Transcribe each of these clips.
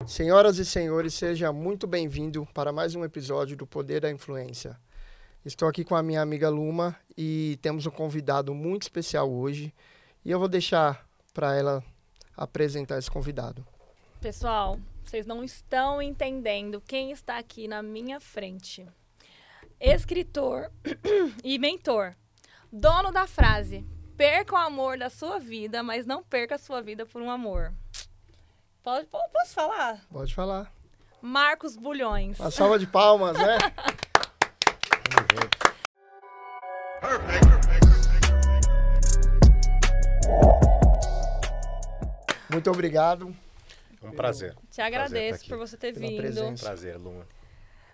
Senhoras e senhores, seja muito bem-vindo para mais um episódio do Poder da Influência. Estou aqui com a minha amiga Luma e temos um convidado muito especial hoje e eu vou deixar para ela apresentar esse convidado. Pessoal, vocês não estão entendendo quem está aqui na minha frente. Escritor e mentor, dono da frase: perca o amor da sua vida, mas não perca a sua vida por um amor. Posso falar? Pode falar. Marcos Bulhões. Uma salva de palmas, né? Muito obrigado. Um prazer. Te agradeço estar aqui. por você ter Pela vindo. presença. Prazer, Luma.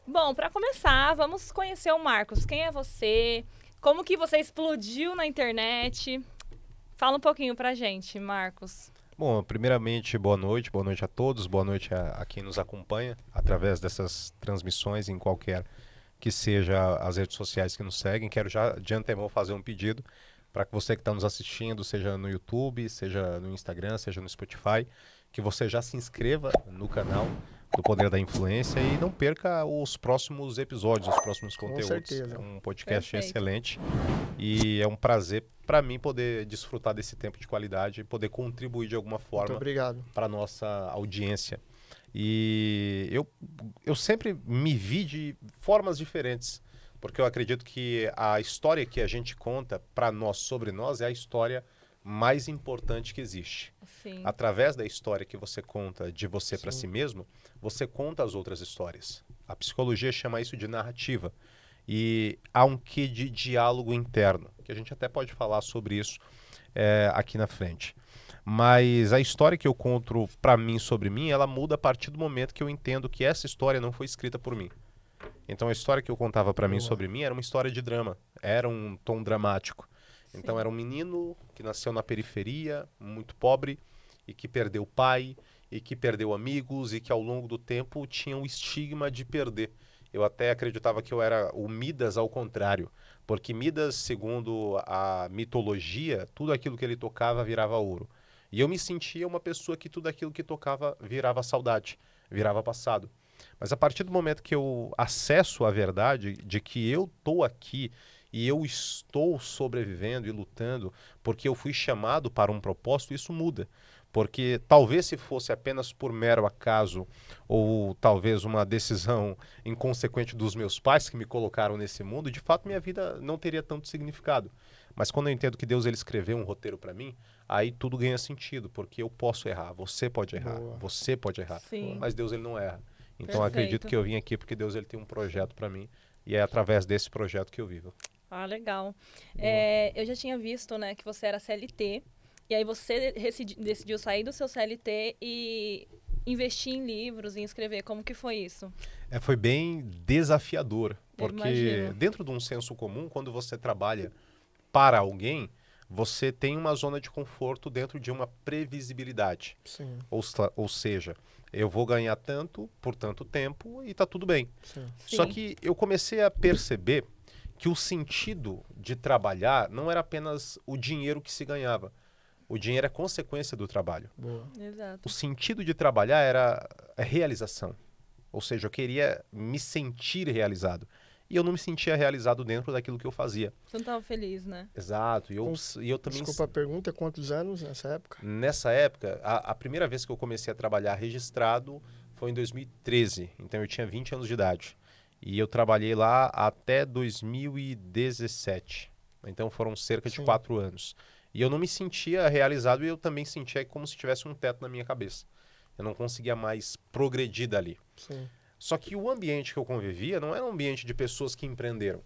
Bom, para começar, vamos conhecer o Marcos. Quem é você? Como que você explodiu na internet? Fala um pouquinho pra gente, Marcos. Bom, primeiramente, boa noite a todos, boa noite a quem nos acompanha através dessas transmissões em qualquer que seja as redes sociais que nos seguem. Quero já de antemão fazer um pedido para que você que está nos assistindo, seja no YouTube, seja no Instagram, seja no Spotify, que você já se inscreva no canal do Poder da Influência e não perca os próximos episódios, os próximos conteúdos. certeza. É um podcast Perfeito. excelente e é um prazer para mim poder desfrutar desse tempo de qualidade e poder contribuir de alguma Muito forma obrigado. para a nossa audiência. E eu sempre me vi de formas diferentes, porque eu acredito que a história que a gente conta para nós, sobre nós, é a história mais importante que existe. Sim. Através da história que você conta de você para Sim. si mesmo, você conta as outras histórias. A psicologia chama isso de narrativa. E há um quê de diálogo interno, que a gente até pode falar sobre isso aqui na frente. Mas a história que eu conto para mim sobre mim, ela muda a partir do momento que eu entendo que essa história não foi escrita por mim. Então a história que eu contava para mim Boa. sobre mim era uma história de drama, era um tom dramático. Então Sim. era um menino que nasceu na periferia, muito pobre, e que perdeu o pai, e que perdeu amigos, e que ao longo do tempo tinha um estigma de perder. Eu até acreditava que eu era o Midas ao contrário, porque Midas, segundo a mitologia, tudo aquilo que ele tocava virava ouro. E eu me sentia uma pessoa que tudo aquilo que tocava virava saudade, virava passado. Mas a partir do momento que eu acesso a verdade de que eu estou aqui e eu estou sobrevivendo e lutando porque eu fui chamado para um propósito, isso muda. Porque talvez se fosse apenas por mero acaso ou talvez uma decisão inconsequente dos meus pais que me colocaram nesse mundo, de fato minha vida não teria tanto significado. Mas quando eu entendo que Deus ele escreveu um roteiro para mim, aí tudo ganha sentido, porque eu posso errar, você pode errar, Boa. você pode errar, Sim. mas Deus ele não erra. Então Perfeito. acredito que eu vim aqui porque Deus ele tem um projeto para mim e é através desse projeto que eu vivo. Ah, legal. Eu já tinha visto, né, que você era CLT, e aí você decidiu sair do seu CLT e investir em livros, em escrever. Como que foi isso? Foi bem desafiador, Eu porque imagino. dentro de um senso comum, quando você trabalha para alguém, você tem uma zona de conforto dentro de uma previsibilidade. Sim, Ou seja, eu vou ganhar tanto por tanto tempo e tá tudo bem. sim. Só Sim. que eu comecei a perceber que o sentido de trabalhar não era apenas o dinheiro que se ganhava. O dinheiro é consequência do trabalho. Boa. Exato. O sentido de trabalhar era a realização. Ou seja, eu queria me sentir realizado. E eu não me sentia realizado dentro daquilo que eu fazia. Você não estava feliz, né? Exato. E eu também... Desculpa a pergunta, quantos anos nessa época? Nessa época, a primeira vez que eu comecei a trabalhar registrado foi em 2013. Então eu tinha 20 anos de idade. E eu trabalhei lá até 2017. Então foram cerca de Sim. 4 anos. E eu não me sentia realizado e eu também sentia como se tivesse um teto na minha cabeça. Eu não conseguia mais progredir dali. Sim. Só que o ambiente que eu convivia não era um ambiente de pessoas que empreenderam.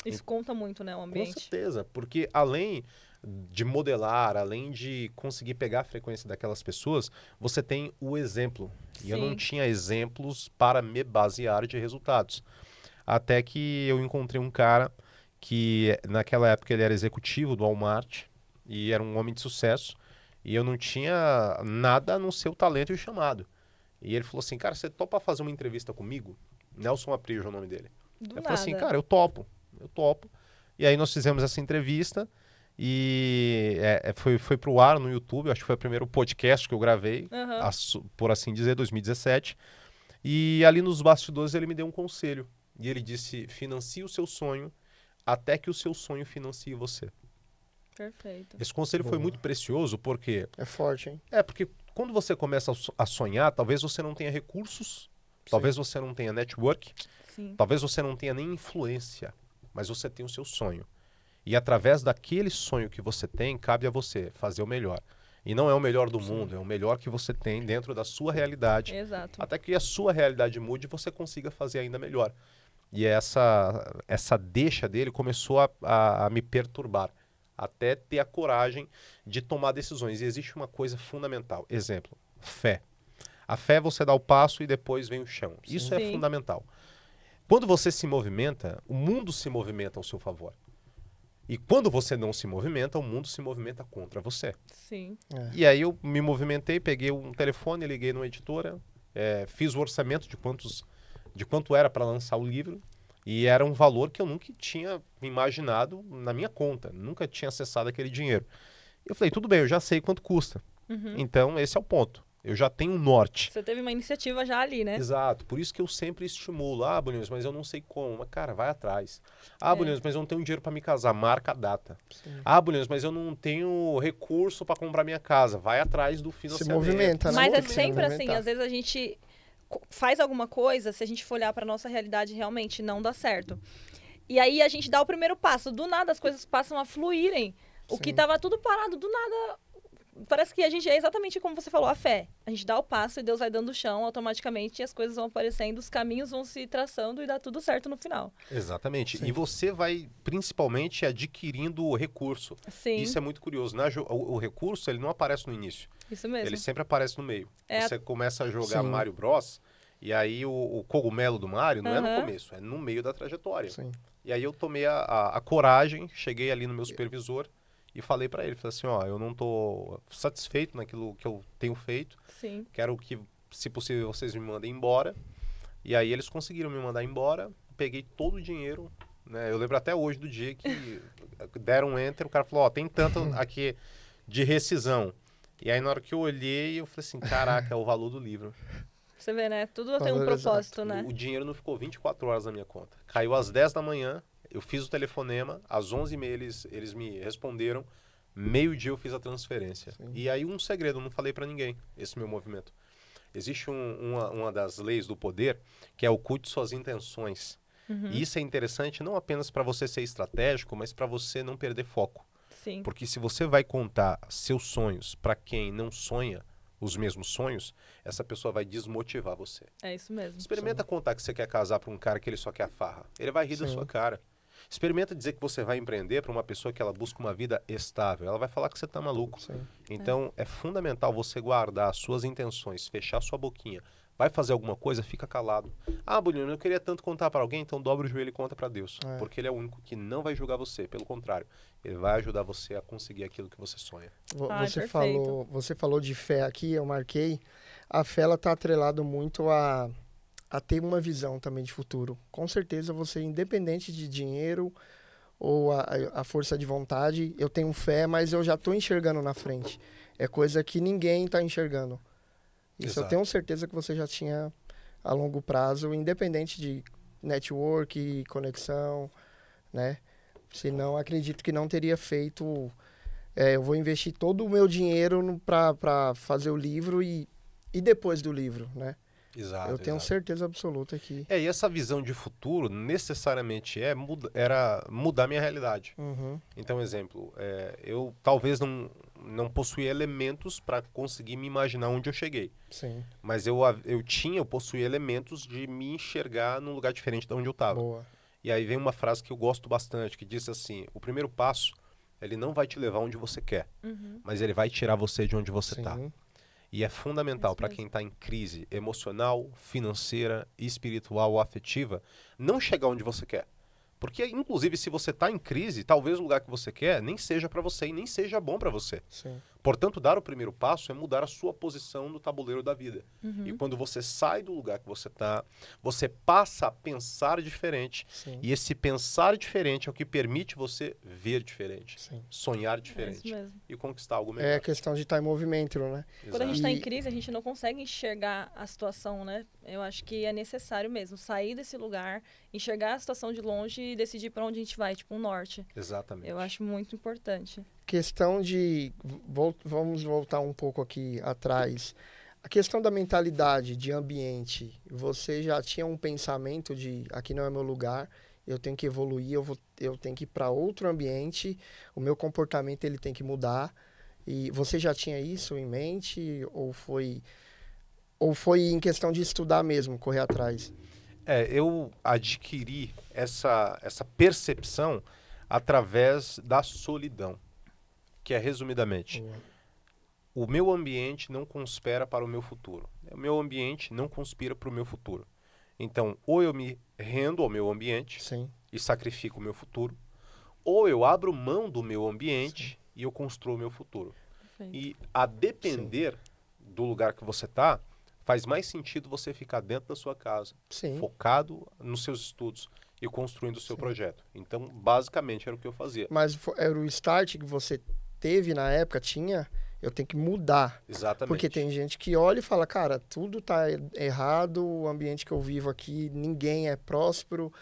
Isso conta muito, né, o Com ambiente. certeza, porque além de modelar, além de conseguir pegar a frequência daquelas pessoas, você tem o exemplo. E eu não Sim. tinha exemplos para me basear de resultados. Até que eu encontrei um cara que naquela época ele era executivo do Walmart e era um homem de sucesso. E eu não tinha nada a não ser o talento e o chamado. E ele falou assim, cara, você topa fazer uma entrevista comigo? Nelson Aprijo é o nome dele. Do Eu falei assim, nada. cara, eu topo. E aí nós fizemos essa entrevista E foi pro ar no YouTube, acho que foi o primeiro podcast que eu gravei, por assim dizer, 2017. E ali nos bastidores ele me deu um conselho. E ele disse, financie o seu sonho até que o seu sonho financie você. Perfeito. Esse conselho foi muito precioso porque... É forte, hein? Porque quando você começa a sonhar, talvez você não tenha recursos, talvez você não tenha network, talvez você não tenha nem influência, mas você tem o seu sonho. E através daquele sonho que você tem, cabe a você fazer o melhor. E não é o melhor do mundo, é o melhor que você tem dentro da sua realidade. Exato. Até que a sua realidade mude e você consiga fazer ainda melhor. E essa deixa dele começou a me perturbar, até ter a coragem de tomar decisões. E existe uma coisa fundamental. Exemplo, fé. A fé é você dá o passo e depois vem o chão. Isso é fundamental. Quando você se movimenta, o mundo se movimenta ao seu favor. E quando você não se movimenta, o mundo se movimenta contra você. Sim. E aí eu me movimentei, peguei um telefone, liguei numa editora, fiz o orçamento de quanto era para lançar o livro, e era um valor que eu nunca tinha imaginado na minha conta, nunca tinha acessado aquele dinheiro. Eu falei, tudo bem, eu já sei quanto custa. Então esse é o ponto. Eu já tenho um norte. Você teve uma iniciativa já ali, né? Exato. Por isso que eu sempre estimulo. Ah, Bolinhos, mas eu não sei como. Mas, cara, vai atrás. Ah, Bolinhos, mas eu não tenho dinheiro para me casar. Marca a data. Sim. Ah, Bolinhos, mas eu não tenho recurso para comprar minha casa. Vai atrás do financiamento. Se movimenta, né? Mas é Tem que se sempre assim. movimentar. Às vezes a gente faz alguma coisa, se a gente for olhar para nossa realidade, realmente não dá certo. E aí a gente dá o primeiro passo. Do nada as coisas passam a fluírem. O que estava tudo parado, do nada... Parece que a gente é exatamente como você falou, a fé. A gente dá o passo e Deus vai dando o chão automaticamente e as coisas vão aparecendo, os caminhos vão se traçando e dá tudo certo no final. Exatamente. Sim. E você vai, principalmente, adquirindo o recurso. Sim. Isso é muito curioso. O recurso, ele não aparece no início. Isso mesmo. Ele sempre aparece no meio. Você começa a jogar Sim. Mario Bros. E aí o cogumelo do Mario não é no Aham. começo, é no meio da trajetória. Sim. E aí eu tomei a coragem, cheguei ali no meu supervisor e falei pra ele, falei assim, ó, eu não tô satisfeito naquilo que eu tenho feito, Sim. quero que, se possível, vocês me mandem embora. E aí eles conseguiram me mandar embora, peguei todo o dinheiro, né? Eu lembro até hoje do dia que deram um enter, o cara falou, ó, tem tanto aqui de rescisão. E aí na hora que eu olhei, eu falei assim, caraca, é o valor do livro. Você vê, né? Tudo tem um Valor propósito, né? O dinheiro não ficou 24 horas na minha conta. Caiu às 10 da manhã, eu fiz o telefonema, às 11h30 eles me responderam, meio-dia eu fiz a transferência. Sim. E aí um segredo, eu não falei pra ninguém, esse meu movimento. Existe uma das leis do poder, que é oculte suas intenções. E isso é interessante não apenas para você ser estratégico, mas para você não perder foco. Sim. Porque se você vai contar seus sonhos para quem não sonha os mesmos sonhos, essa pessoa vai desmotivar você. É isso mesmo. Experimenta contar que você quer casar para um cara que ele só quer a farra. Ele vai rir da sua cara. Experimenta dizer que você vai empreender para uma pessoa que ela busca uma vida estável. Ela vai falar que você está maluco. Sim. Então, é fundamental você guardar as suas intenções, fechar sua boquinha. Vai fazer alguma coisa, fica calado. Ah, Bonino, eu queria tanto contar para alguém, então dobra o joelho e conta para Deus. É. Porque ele é o único que não vai julgar você. Pelo contrário, ele vai ajudar você a conseguir aquilo que você sonha. Você perfeito. falou de fé aqui, eu marquei. A fé, ela tá atrelada muito a ter uma visão também de futuro. Com certeza você, independente de dinheiro ou a força de vontade, eu tenho fé, mas eu já estou enxergando na frente. É coisa que ninguém está enxergando. Isso Exato. eu tenho certeza que você já tinha a longo prazo, independente de network, conexão, né? Senão, acredito que não teria feito... eu vou investir todo o meu dinheiro para fazer o livro e depois do livro, né? Exato. Eu tenho certeza absoluta que... E essa visão de futuro necessariamente era mudar minha realidade. Uhum. Então, exemplo, eu talvez não possuía elementos para conseguir me imaginar onde eu cheguei. Sim. Mas eu possuía elementos de me enxergar num lugar diferente de onde eu estava. Boa. E aí vem uma frase que eu gosto bastante, que diz assim, o primeiro passo, ele não vai te levar onde você quer, mas ele vai tirar você de onde você está. Sim. E é fundamental para quem está em crise emocional, financeira, espiritual ou afetiva, não chegar onde você quer. Porque, inclusive, se você está em crise, talvez o lugar que você quer nem seja para você e nem seja bom para você. Sim. Portanto, dar o primeiro passo é mudar a sua posição no tabuleiro da vida. E quando você sai do lugar que você está, você passa a pensar diferente. Sim. E esse pensar diferente é o que permite você ver diferente, Sim. sonhar É diferente isso mesmo. e conquistar algo melhor. É questão de estar em movimento, né? Quando a gente Exato. está em crise, a gente não consegue enxergar a situação, né? Eu acho que é necessário mesmo sair desse lugar, enxergar a situação de longe e decidir para onde a gente vai, tipo um norte. Exatamente. Eu acho muito importante. Questão de... Vamos voltar um pouco aqui atrás. A questão da mentalidade, de ambiente. Você já tinha um pensamento de aqui não é meu lugar, eu tenho que evoluir, eu tenho que ir para outro ambiente, o meu comportamento ele tem que mudar. E você já tinha isso em mente ou foi em questão de estudar mesmo, correr atrás? Eu adquiri essa percepção através da solidão, que é, resumidamente, o meu ambiente não conspira para o meu futuro. O meu ambiente não conspira para o meu futuro. Então, ou eu me rendo ao meu ambiente Sim. e sacrifico o meu futuro, ou eu abro mão do meu ambiente e eu construo o meu futuro. Perfeito. E a depender do lugar que você está, faz mais sentido você ficar dentro da sua casa, Sim. focado nos seus estudos e construindo o seu projeto. Então, basicamente, era o que eu fazia. Mas era o start que você teve na época, eu tenho que mudar. Exatamente. Porque tem gente que olha e fala, cara, tudo tá errado, o ambiente que eu vivo aqui, ninguém é próspero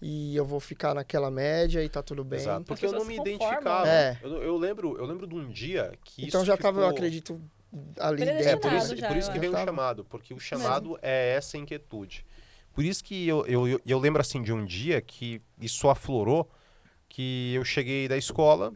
e eu vou ficar naquela média e tá tudo bem. Exato, porque eu não me pessoas se identificava. conformam. É. Eu lembro de um dia que Então isso já tava, eu ficou... acredito, ali Predestinado dentro. já, por isso eu que acho. veio o Tava. chamado, porque o chamado é essa inquietude. Por isso que eu lembro assim de um dia que isso aflorou, que eu cheguei da escola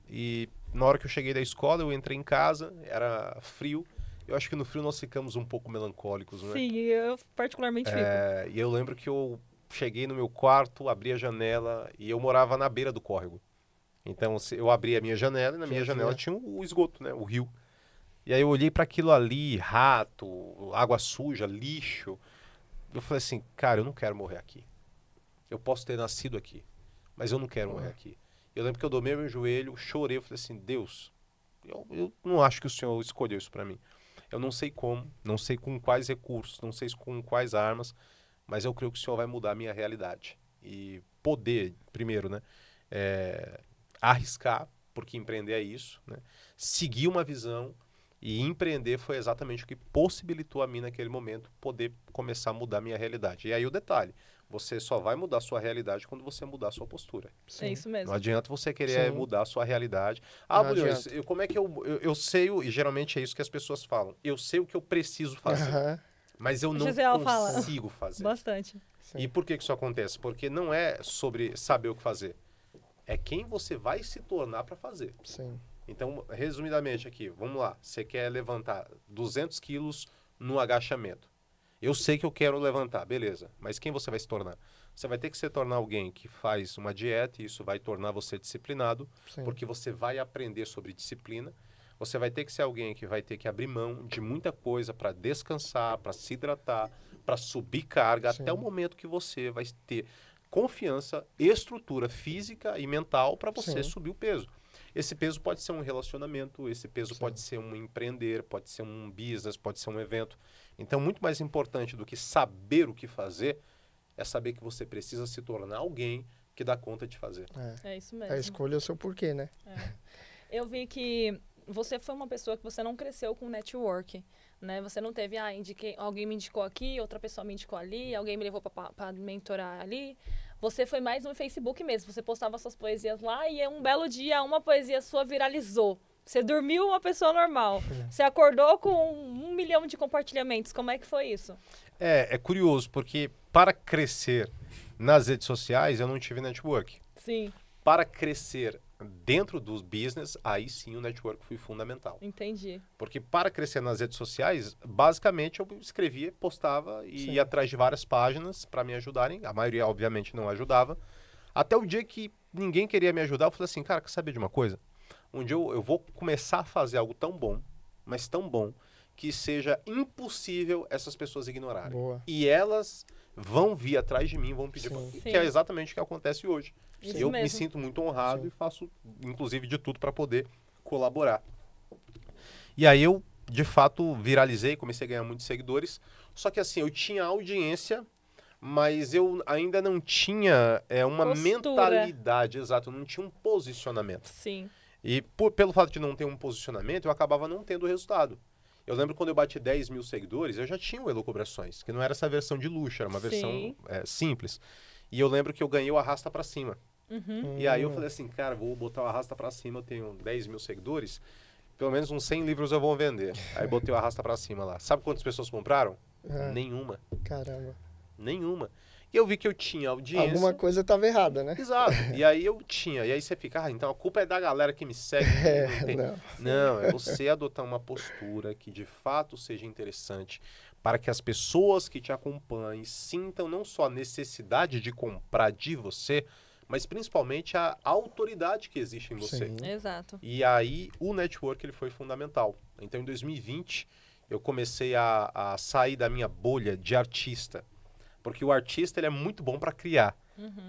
e na hora que eu cheguei da escola eu entrei em casa, era frio. Eu acho que no frio nós ficamos um pouco melancólicos, né? Sim, eu particularmente fico. E eu lembro que eu cheguei no meu quarto, abri a janela e eu morava na beira do córrego. Então eu abri a minha janela e na minha janela tinha o esgoto, né? O rio. E aí eu olhei para aquilo ali, rato, água suja, lixo. Eu falei assim, cara, eu não quero morrer aqui. Eu posso ter nascido aqui, mas eu não quero morrer aqui. Eu lembro que eu domei meu joelho, chorei, eu falei assim, Deus, eu não acho que o Senhor escolheu isso para mim. Eu não sei como, não sei com quais recursos, não sei com quais armas, mas eu creio que o Senhor vai mudar a minha realidade. E poder, primeiro, né, arriscar, porque empreender é isso, né, seguir uma visão e empreender foi exatamente o que possibilitou a mim naquele momento poder começar a mudar a minha realidade. E aí o detalhe, você só vai mudar a sua realidade quando você mudar a sua postura. É isso mesmo. Não adianta você querer Sim. mudar a sua realidade. Não Bulhões, adianta. como é que eu sei, e geralmente é isso que as pessoas falam, eu sei o que eu preciso fazer, Aham, mas eu não Gisele fala. consigo fazer. Bastante. sim. E por que isso acontece? Porque não é sobre saber o que fazer, é quem você vai se tornar para fazer. Sim. Então, resumidamente aqui, vamos lá. Você quer levantar 200 quilos no agachamento. Eu sei que eu quero levantar, beleza. Mas quem você vai se tornar? Você vai ter que se tornar alguém que faz uma dieta e isso vai tornar você disciplinado, Sim. porque você vai aprender sobre disciplina. Você vai ter que ser alguém que vai ter que abrir mão de muita coisa para descansar, para se hidratar, para subir carga, Sim. até o momento que você vai ter confiança, estrutura física e mental para você Sim. subir o peso. Esse peso pode ser um relacionamento, esse peso Sim. pode ser um empreender, pode ser um business, pode ser um evento. Então, muito mais importante do que saber o que fazer, é saber que você precisa se tornar alguém que dá conta de fazer. É isso mesmo. A escolha é o seu porquê, né? Eu vi que você foi uma pessoa que você não cresceu com network, né? Você não teve, alguém me indicou aqui, outra pessoa me indicou ali, alguém me levou para mentorar ali. Você foi mais no Facebook mesmo, você postava suas poesias lá e um belo dia uma poesia sua viralizou. Você dormiu uma pessoa normal, você acordou com 1 milhão de compartilhamentos. Como é que foi isso? É curioso, porque para crescer nas redes sociais, eu não tive network. Sim, Para crescer dentro dos business, aí sim o network foi fundamental. entendi. Porque para crescer nas redes sociais, basicamente eu escrevia, postava e Sim. ia atrás de várias páginas para me ajudarem. A maioria, obviamente, não ajudava. Até o dia que ninguém queria me ajudar, eu falei assim, cara, quer saber de uma coisa? Um dia eu vou começar a fazer algo tão bom, mas tão bom, que seja impossível essas pessoas ignorarem. Boa. E elas vão vir atrás de mim, vão pedir Sim. pra... Sim. que é exatamente o que acontece hoje. Isso Eu mesmo. me sinto muito honrado Sim. e faço, inclusive, de tudo para poder colaborar. E aí eu, de fato, viralizei, comecei a ganhar muitos seguidores. Só que assim, eu tinha audiência, mas eu ainda não tinha uma Postura. mentalidade, exato, eu não tinha um posicionamento. Sim. E pelo fato de não ter um posicionamento, eu acabava não tendo resultado. Eu lembro quando eu bati 10 mil seguidores, eu já tinha o Elucubrações, que não era essa versão de luxo, era uma versão simples. E eu lembro que eu ganhei o Arrasta Pra Cima. E aí eu falei assim, cara, vou botar o Arrasta Pra Cima, eu tenho 10 mil seguidores, pelo menos uns 100 livros eu vou vender. Aí botei o Arrasta Pra Cima lá. Sabe quantas pessoas compraram? Nenhuma. Caramba. Nenhuma. E eu vi que eu tinha audiência. Alguma coisa estava errada, né? Exato. E aí eu tinha. E aí você fica, então a culpa é da galera que me segue. Não tem. Não, é você adotar uma postura que de fato seja interessante para que as pessoas que te acompanhem sintam não só a necessidade de comprar de você, mas principalmente a autoridade que existe em você. Sim. Exato. E aí o network ele foi fundamental. Então em 2020 eu comecei a sair da minha bolha de artista. Porque o artista ele é muito bom para criar,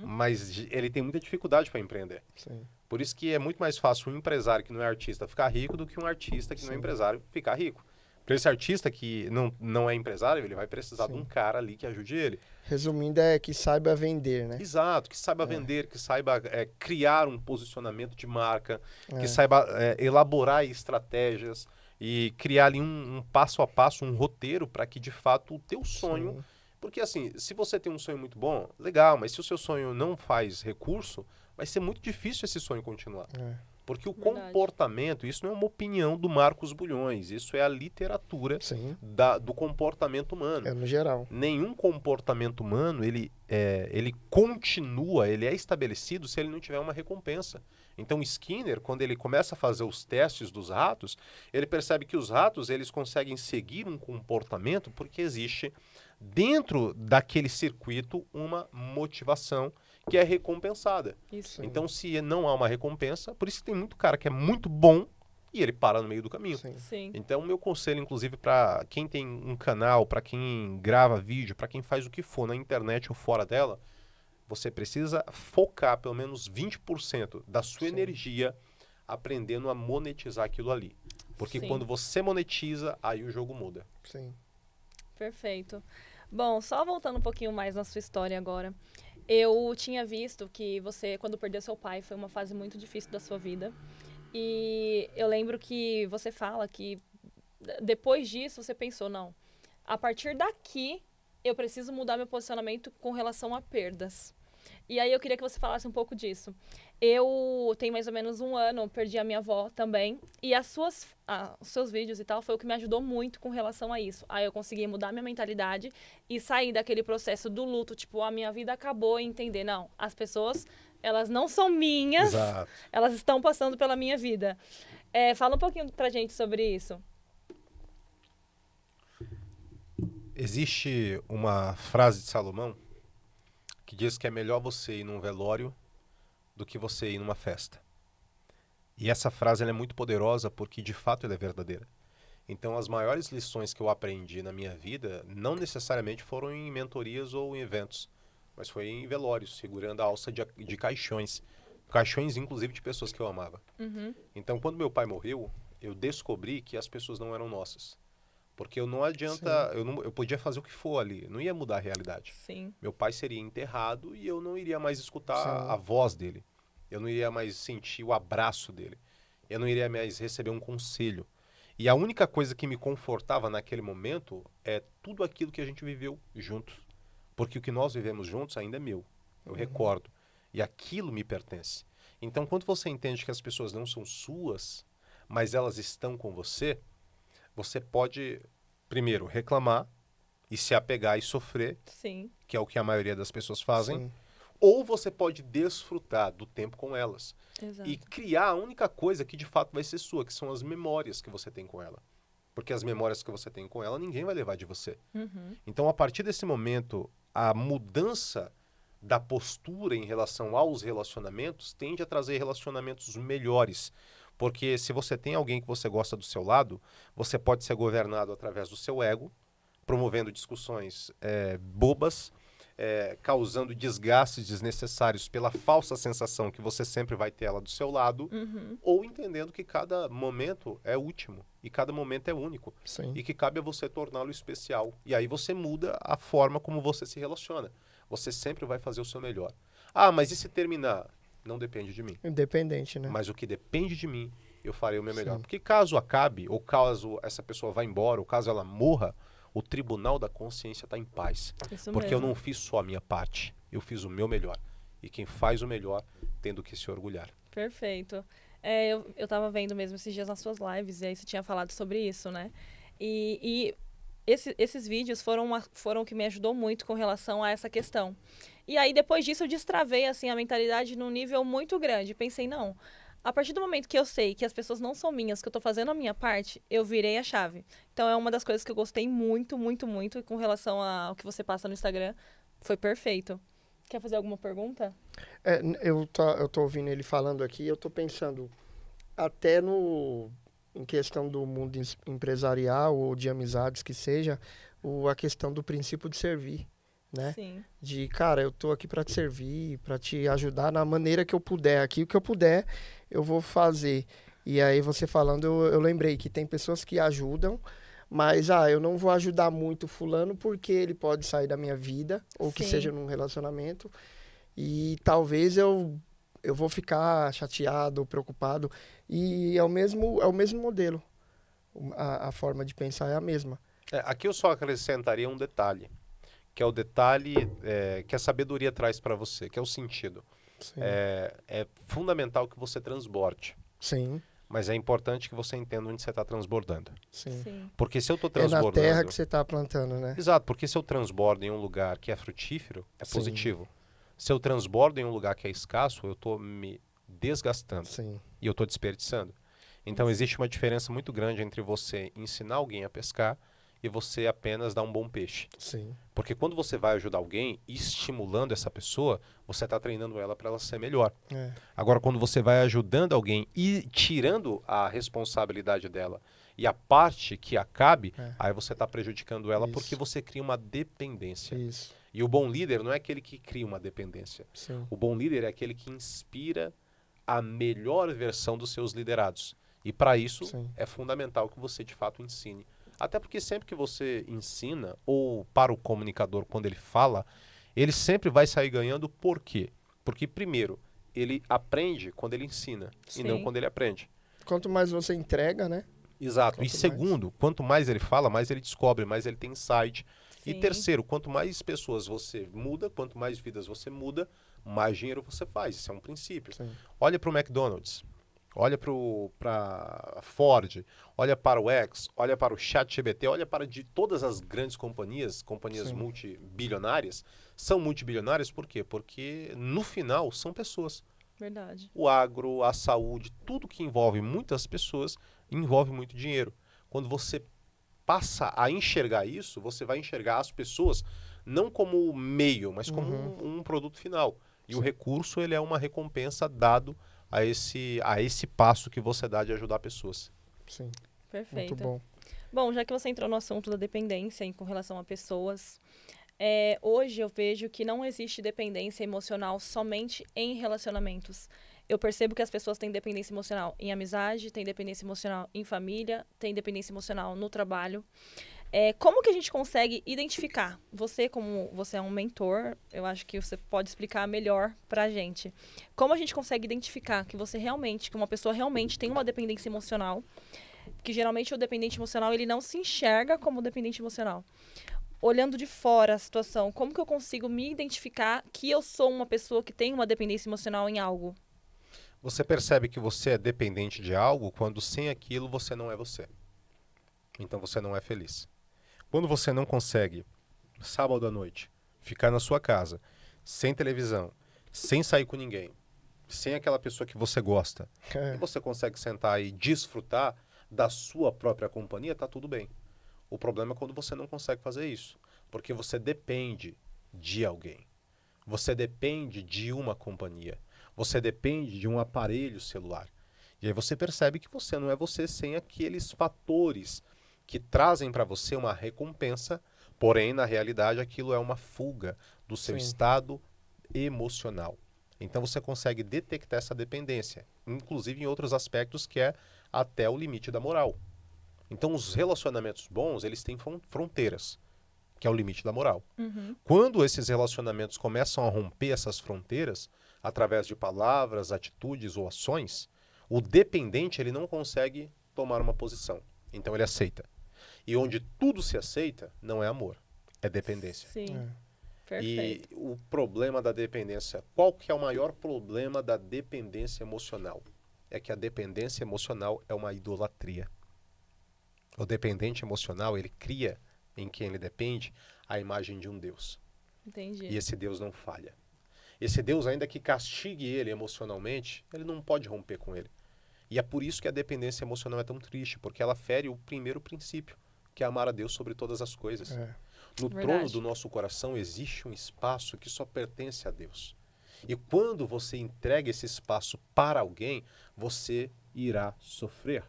mas ele tem muita dificuldade para empreender. Sim. Por isso que é muito mais fácil um empresário que não é artista ficar rico do que um artista que não é empresário ficar rico. Para esse artista que não é empresário, ele vai precisar de um cara ali que ajude ele. Resumindo, é que saiba vender, né? Exato, que saiba vender, que saiba criar um posicionamento de marca, que saiba elaborar estratégias e criar ali um passo a passo, um roteiro para que de fato o teu sonho... Sim. Porque assim, se você tem um sonho muito bom, legal, mas se o seu sonho não faz recurso, vai ser muito difícil esse sonho continuar. Porque o comportamento, isso não é uma opinião do Marcos Bulhões, isso é a literatura Sim. do comportamento humano. É no geral. Nenhum comportamento humano, ele continua, ele é estabelecido se ele não tiver uma recompensa. Então Skinner, quando ele começa a fazer os testes dos ratos, ele percebe que os ratos eles conseguem seguir um comportamento porque existe dentro daquele circuito uma motivação que é recompensada. Isso. Então se não há uma recompensa, por isso que tem muito cara que é muito bom e ele para no meio do caminho. Sim. Sim. Então, o meu conselho, inclusive, para quem tem um canal, para quem grava vídeo, para quem faz o que for na internet ou fora dela, você precisa focar pelo menos 20% da sua energia aprendendo a monetizar aquilo ali. Porque Sim. quando você monetiza, aí o jogo muda. Sim. Perfeito. Bom, só voltando um pouquinho mais na sua história agora. Eu tinha visto que você, quando perdeu seu pai, foi uma fase muito difícil da sua vida. E eu lembro que você fala que depois disso você pensou, não, a partir daqui eu preciso mudar meu posicionamento com relação a perdas. E aí eu queria que você falasse um pouco disso. Eu tenho mais ou menos um ano, perdi a minha avó também. E os seus vídeos e tal foi o que me ajudou muito com relação a isso. Aí eu consegui mudar minha mentalidade e sair daquele processo do luto. Tipo, a minha vida acabou e entender, não, as pessoas, elas não são minhas. Exato. Elas estão passando pela minha vida. Fala um pouquinho pra gente sobre isso. Existe uma frase de Salomão que diz que é melhor você ir num velório do que você ir numa festa. E essa frase ela é muito poderosa porque de fato ela é verdadeira. Então as maiores lições que eu aprendi na minha vida não necessariamente foram em mentorias ou em eventos, mas foi em velórios, segurando a alça de caixões. Caixões, inclusive, de pessoas que eu amava. Então, quando meu pai morreu, eu descobri que as pessoas não eram nossas. Porque eu não adianta, eu podia fazer o que for ali, não ia mudar a realidade. Sim. Meu pai seria enterrado e eu não iria mais escutar a voz dele. Eu não iria mais sentir o abraço dele. Eu não iria mais receber um conselho. E a única coisa que me confortava naquele momento é tudo aquilo que a gente viveu juntos. Porque o que nós vivemos juntos ainda é meu. Eu recordo. E aquilo me pertence. Então, quando você entende que as pessoas não são suas, mas elas estão com você, você pode, primeiro, reclamar e se apegar e sofrer, Sim. que é o que a maioria das pessoas fazem. Sim. Ou você pode desfrutar do tempo com elas. Exato. E criar a única coisa que de fato vai ser sua, que são as memórias que você tem com ela. Porque as memórias que você tem com ela, ninguém vai levar de você. Então, a partir desse momento, a mudança da postura em relação aos relacionamentos tende a trazer relacionamentos melhores. Porque se você tem alguém que você gosta do seu lado, você pode ser governado através do seu ego, promovendo discussões bobas, causando desgastes desnecessários pela falsa sensação que você sempre vai ter ela do seu lado, ou entendendo que cada momento é último e cada momento é único. Sim. E que cabe a você torná-lo especial. E aí você muda a forma como você se relaciona. Você sempre vai fazer o seu melhor. Ah, mas e se terminar? Não depende de mim. Independente, né? Mas o que depende de mim, eu farei o meu melhor. Sim. Porque caso acabe, ou caso essa pessoa vá embora, ou caso ela morra, o tribunal da consciência está em paz. Isso Porque mesmo. eu não fiz só a minha parte, eu fiz o meu melhor. E quem faz o melhor tem do que se orgulhar. Perfeito. Eu tava vendo mesmo esses dias nas suas lives, e aí você tinha falado sobre isso, né? E esses vídeos foram o que me ajudou muito com relação a essa questão. E aí, depois disso, eu destravei, assim, a mentalidade num nível muito grande. Pensei, não, a partir do momento que eu sei que as pessoas não são minhas, que eu tô fazendo a minha parte, eu virei a chave. Então, é uma das coisas que eu gostei muito, muito, muito, e com relação ao que você passa no Instagram, foi perfeito. Quer fazer alguma pergunta? Eu tô ouvindo ele falando aqui, eu tô pensando até em questão do mundo empresarial ou de amizades que seja, a questão do princípio de servir, né? Sim. De, cara, eu tô aqui para te servir, para te ajudar na maneira que eu puder. Aqui o que eu puder, eu vou fazer. E aí você falando, eu lembrei que tem pessoas que ajudam, mas eu não vou ajudar muito fulano porque ele pode sair da minha vida, ou que Sim. seja num relacionamento, e talvez eu vou ficar chateado, preocupado, e é o mesmo modelo. A forma de pensar é a mesma. Aqui eu só acrescentaria um detalhe, que é o detalhe que a sabedoria traz para você, que é o sentido. Sim. É fundamental que você transborde, Sim, mas é importante que você entenda onde você está transbordando. sim. Sim. Porque se eu estou É na transbordando... terra que você está plantando, né? Exato, porque se eu transbordo em um lugar que é frutífero, é Sim. positivo. Se eu transbordo em um lugar que é escasso, eu estou me desgastando Sim, e eu estou desperdiçando. Então existe uma diferença muito grande entre você ensinar alguém a pescar e você apenas dar um bom peixe. sim, Porque quando você vai ajudar alguém, estimulando essa pessoa, você está treinando ela para ela ser melhor. Agora, quando você vai ajudando alguém e tirando a responsabilidade dela e a parte que acabe, aí você está prejudicando ela Isso. porque você cria uma dependência. isso, E o bom líder não é aquele que cria uma dependência. sim, O bom líder é aquele que inspira a melhor versão dos seus liderados. E para isso sim, é fundamental que você de fato ensine. Até porque sempre que você ensina, ou para o comunicador quando ele fala, ele sempre vai sair ganhando. Por quê? Porque primeiro, ele aprende quando ele ensina e não Sim. quando ele aprende. Quanto mais você entrega, né? Exato. Quanto E segundo, quanto mais ele fala, mais ele descobre, mais ele tem insight. E Sim. terceiro, quanto mais pessoas você muda, quanto mais vidas você muda, mais dinheiro você faz. Isso é um princípio. Sim, Olha para o McDonald's, olha para a Ford, olha para o X, olha para o ChatGPT, olha para de todas as grandes companhias Sim. multibilionárias. São multibilionárias por quê? Porque no final são pessoas. Verdade. O agro, a saúde, tudo que envolve muitas pessoas envolve muito dinheiro. Quando você passa a enxergar isso, você vai enxergar as pessoas não como meio, mas como um produto final. E o recurso, ele é uma recompensa dado a esse passo que você dá de ajudar pessoas. sim. Perfeito. Muito bom. Bom, já que você entrou no assunto da dependência com relação a pessoas, hoje eu vejo que não existe dependência emocional somente em relacionamentos. Eu percebo que as pessoas têm dependência emocional em amizade, têm dependência emocional em família, têm dependência emocional no trabalho. Como que a gente consegue identificar? Você, como você é um mentor, eu acho que você pode explicar melhor pra gente. Como a gente consegue identificar que que uma pessoa realmente tem uma dependência emocional? Que geralmente o dependente emocional, ele não se enxerga como dependente emocional. Olhando de fora a situação, como que eu consigo me identificar que eu sou uma pessoa que tem uma dependência emocional em algo? Você percebe que você é dependente de algo quando sem aquilo você não é você. Então você não é feliz. Quando você não consegue, sábado à noite, ficar na sua casa, sem televisão, sem sair com ninguém, sem aquela pessoa que você gosta, e você consegue sentar e desfrutar da sua própria companhia, tá tudo bem. O problema é quando você não consegue fazer isso, porque você depende de alguém. Você depende de uma companhia. Você depende de um aparelho celular. E aí você percebe que você não é você sem aqueles fatores que trazem para você uma recompensa Porém, na realidade, aquilo é uma fuga do seu Sim. estado emocional. Então você consegue detectar essa dependência, inclusive em outros aspectos que é até o limite da moral. Então os relacionamentos bons, eles têm fronteiras, que é o limite da moral. Quando esses relacionamentos começam a romper essas fronteiras, através de palavras, atitudes ou ações, o dependente ele não consegue tomar uma posição. Então ele aceita. E onde tudo se aceita, não é amor, é dependência. Sim. É. Perfeito. E o problema da dependência, qual que é o maior problema da dependência emocional? É que a dependência emocional é uma idolatria. O dependente emocional, ele cria em quem ele depende a imagem de um Deus. Entendi. E esse Deus não falha. Esse Deus, ainda que castigue ele emocionalmente, ele não pode romper com ele. E é por isso que a dependência emocional é tão triste, porque ela fere o primeiro princípio, que é amar a Deus sobre todas as coisas. É. No Verdade. trono do nosso coração existe um espaço que só pertence a Deus. E quando você entrega esse espaço para alguém, você irá sofrer.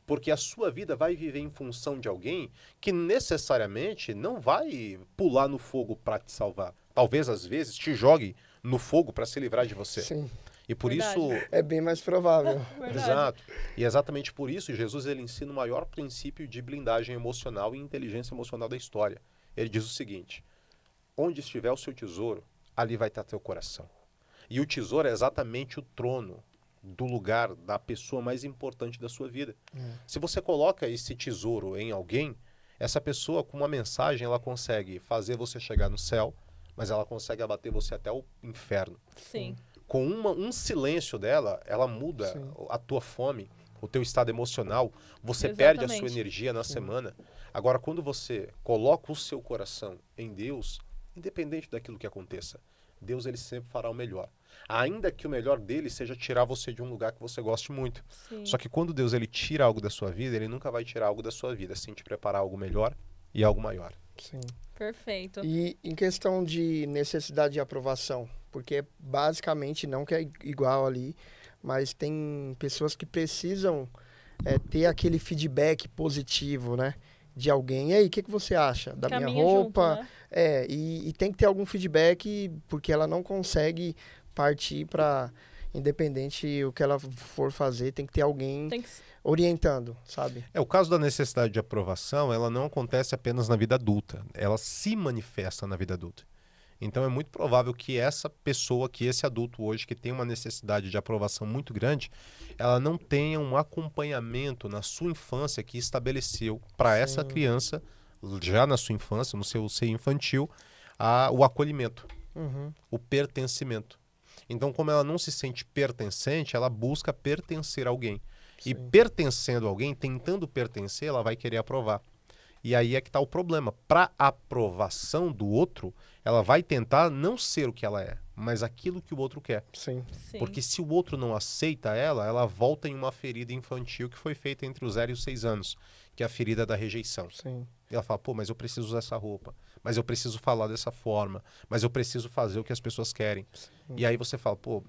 Porque a sua vida vai viver em função de alguém que necessariamente não vai pular no fogo para te salvar. Talvez, às vezes, te jogue no fogo para se livrar de você. Sim. E por Verdade. isso... É bem mais provável. Verdade. Exato. E exatamente por isso, Jesus ele ensina o maior princípio de blindagem emocional e inteligência emocional da história. Ele diz o seguinte: onde estiver o seu tesouro, ali vai estar teu coração. E o tesouro é exatamente o trono do lugar da pessoa mais importante da sua vida. Se você coloca esse tesouro em alguém, essa pessoa com uma mensagem, ela consegue fazer você chegar no céu, mas ela consegue abater você até o inferno. Sim. Com um silêncio dela, ela muda Sim. a tua fome, o teu estado emocional, você perde a sua Exatamente. energia na semana. Agora, quando você coloca o seu coração em Deus, independente daquilo que aconteça, Deus ele sempre fará o melhor. Ainda que o melhor dele seja tirar você de um lugar que você goste muito. Sim. Só que quando Deus ele tira algo da sua vida, ele nunca vai tirar algo da sua vida, sem te preparar algo melhor e algo maior. Sim. Perfeito. E em questão de necessidade de aprovação, porque basicamente não que é igual ali, mas tem pessoas que precisam ter aquele feedback positivo, né? De alguém. E aí, o que você acha da minha Caminha roupa? junto, né? E tem que ter algum feedback, porque ela não consegue partir para, independente o que ela for fazer, tem que ter alguém Tem que... orientando, sabe? O caso da necessidade de aprovação, ela não acontece apenas na vida adulta, ela se manifesta na vida adulta. Então é muito provável que essa pessoa, que esse adulto hoje, que tem uma necessidade de aprovação muito grande, ela não tenha um acompanhamento na sua infância que estabeleceu para essa criança, já na sua infância, no seu ser infantil, o acolhimento, o pertencimento. Então, como ela não se sente pertencente, ela busca pertencer a alguém. E pertencendo a alguém, tentando pertencer, ela vai querer aprovar. E aí é que está o problema. Para aprovação do outro, ela vai tentar não ser o que ela é, mas aquilo que o outro quer. Sim. Sim. Porque se o outro não aceita ela, ela volta em uma ferida infantil que foi feita entre os 0 e os 6 anos, que é a ferida da rejeição. Sim. E ela fala, pô, mas eu preciso usar essa roupa, mas eu preciso falar dessa forma, mas eu preciso fazer o que as pessoas querem. E aí você fala, pô,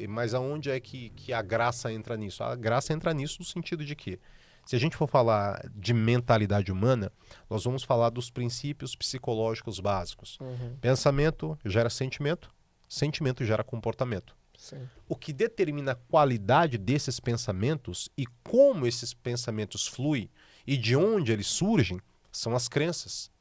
mas aonde é que a graça entra nisso? A graça entra nisso no sentido de que, se a gente for falar de mentalidade humana, nós vamos falar dos princípios psicológicos básicos. Pensamento gera sentimento, sentimento gera comportamento. Sim. O que determina a qualidade desses pensamentos e como esses pensamentos fluem e de onde eles surgem são as crenças.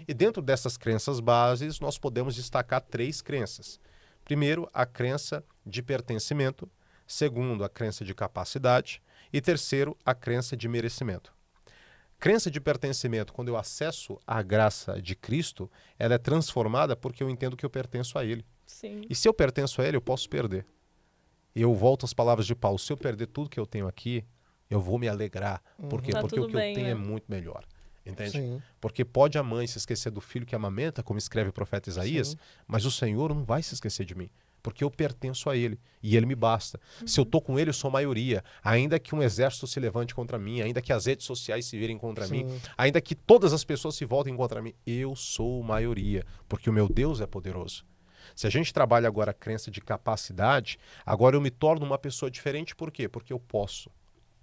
E dentro dessas crenças bases, nós podemos destacar 3 crenças. Primeiro, a crença de pertencimento. Segundo, a crença de capacidade. E terceiro, a crença de merecimento. Crença de pertencimento, quando eu acesso a graça de Cristo, ela é transformada porque eu entendo que eu pertenço a Ele. Sim. E se eu pertenço a Ele, eu posso perder. E eu volto às palavras de Paulo. Se eu perder tudo que eu tenho aqui, eu vou me alegrar. Por quê? Tá Porque tudo o que bem, eu tenho né? é muito melhor. Entende? Sim. Porque pode a mãe se esquecer do filho que amamenta, como escreve o profeta Isaías, Sim. mas o Senhor não vai se esquecer de mim. Porque eu pertenço a Ele e Ele me basta. Se eu estou com Ele, eu sou maioria. Ainda que um exército se levante contra mim, ainda que as redes sociais se virem contra mim, ainda que todas as pessoas se voltem contra mim, eu sou maioria, porque o meu Deus é poderoso. Se a gente trabalha agora a crença de capacidade, agora eu me torno uma pessoa diferente. Por quê? Porque eu posso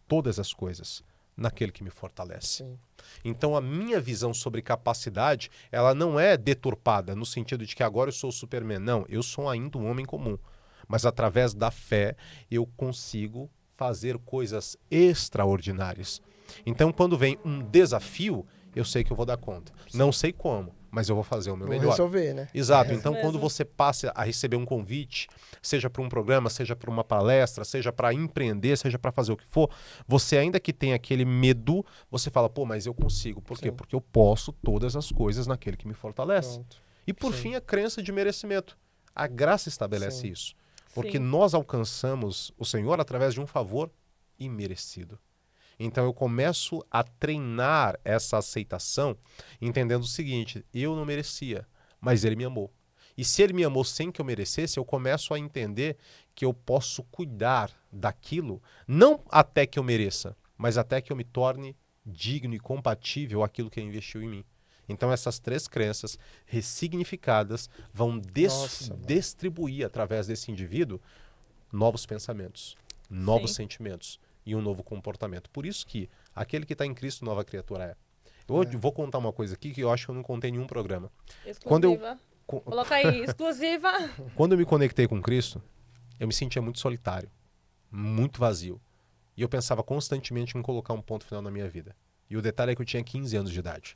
todas as coisas naquele que me fortalece. Sim. Então a minha visão sobre capacidade, ela não é deturpada no sentido de que agora eu sou o Superman. Não, eu sou ainda um homem comum. Mas através da fé eu consigo fazer coisas extraordinárias. Então quando vem um desafio, eu sei que eu vou dar conta. Não sei como, mas eu vou fazer o meu melhor. Resolver, né? Exato. É Então, isso quando mesmo. você passa a receber um convite, seja para um programa, seja para uma palestra, seja para empreender, seja para fazer o que for, você ainda que tem aquele medo, você fala, pô, mas eu consigo. Por quê? Sim. Porque eu posso todas as coisas naquele que me fortalece. Pronto. E por Sim. fim, a crença de merecimento. A graça estabelece Sim. isso. Porque Sim. nós alcançamos o Senhor através de um favor imerecido. Então eu começo a treinar essa aceitação, entendendo o seguinte, eu não merecia, mas Ele me amou. E se Ele me amou sem que eu merecesse, eu começo a entender que eu posso cuidar daquilo, não até que eu mereça, mas até que eu me torne digno e compatível àquilo que Ele investiu em mim. Então essas três crenças ressignificadas vão Nossa, mano. distribuir através desse indivíduo novos pensamentos, novos Sim. sentimentos e um novo comportamento. Por isso que aquele que está em Cristo, nova criatura é. Eu vou contar uma coisa aqui que eu acho que eu não contei em nenhum programa. Quando eu- Exclusiva. Co- Coloca aí, exclusiva. Quando eu me conectei com Cristo, eu me sentia muito solitário, muito vazio. E eu pensava constantemente em colocar um ponto final na minha vida. E o detalhe é que eu tinha 15 anos de idade.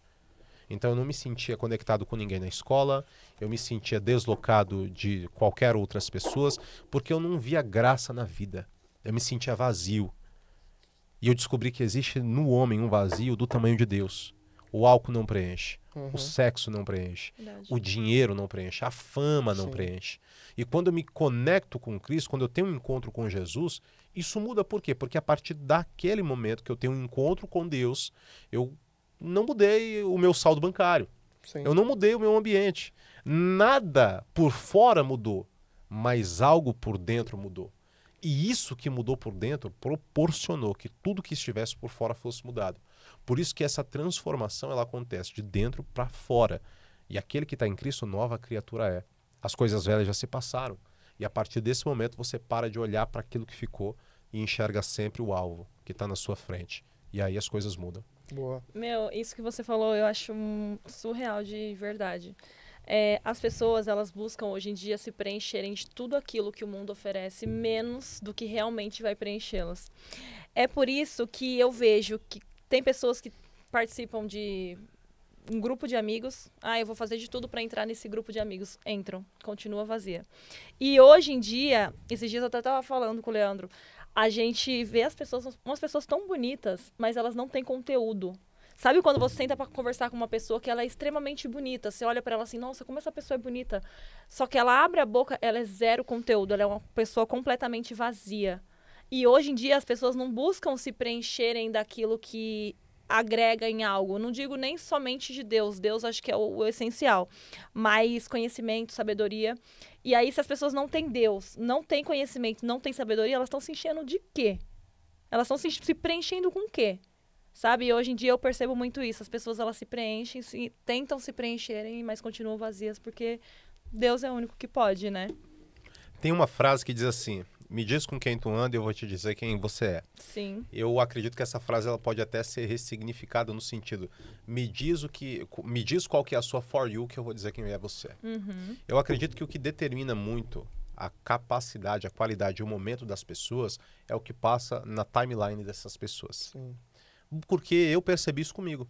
Então eu não me sentia conectado com ninguém na escola, eu me sentia deslocado de qualquer outras pessoas, porque eu não via graça na vida. Eu me sentia vazio. E eu descobri que existe no homem um vazio do tamanho de Deus. O álcool não preenche, o sexo não preenche, Verdade. o dinheiro não preenche, a fama não Sim. preenche. E quando eu me conecto com Cristo, quando eu tenho um encontro com Jesus, isso muda por quê? Porque a partir daquele momento que eu tenho um encontro com Deus, eu não mudei o meu saldo bancário. Sim. Eu não mudei o meu ambiente. Nada por fora mudou, mas algo por dentro mudou. E isso que mudou por dentro proporcionou que tudo que estivesse por fora fosse mudado. Por isso que essa transformação ela acontece de dentro para fora. E aquele que está em Cristo, nova criatura é. As coisas velhas já se passaram. E a partir desse momento você para de olhar para aquilo que ficou e enxerga sempre o alvo que está na sua frente. E aí as coisas mudam. Boa. Meu, isso que você falou eu acho surreal de verdade. As pessoas, elas buscam hoje em dia se preencherem de tudo aquilo que o mundo oferece, menos do que realmente vai preenchê-las. É por isso que eu vejo que tem pessoas que participam de um grupo de amigos. Ah, eu vou fazer de tudo para entrar nesse grupo de amigos. Entram, continua vazia. E hoje em dia, esses dias eu até estava falando com o Leandro, a gente vê as pessoas, umas pessoas tão bonitas, mas elas não têm conteúdo. Sabe quando você senta para conversar com uma pessoa que ela é extremamente bonita, você olha para ela assim, nossa, como essa pessoa é bonita. Só que ela abre a boca, ela é zero conteúdo, ela é uma pessoa completamente vazia. E hoje em dia as pessoas não buscam se preencherem daquilo que agrega em algo. Não digo nem somente de Deus. Deus acho que é o essencial. Mas conhecimento, sabedoria. E aí, se as pessoas não têm Deus, não têm conhecimento, não têm sabedoria, elas estão se enchendo de quê? Elas estão se preenchendo com o quê? Sabe? E hoje em dia eu percebo muito isso. As pessoas, elas se preenchem, tentam se preencherem, mas continuam vazias porque Deus é o único que pode, né? Tem uma frase que diz assim, me diz com quem tu anda e eu vou te dizer quem você é. Sim. Eu acredito que essa frase ela pode até ser ressignificada no sentido, me diz qual que é a sua for you que eu vou dizer quem é você. Uhum. Eu acredito que o que determina muito a capacidade, a qualidade e o momento das pessoas é o que passa na timeline dessas pessoas. Sim. Porque eu percebi isso comigo.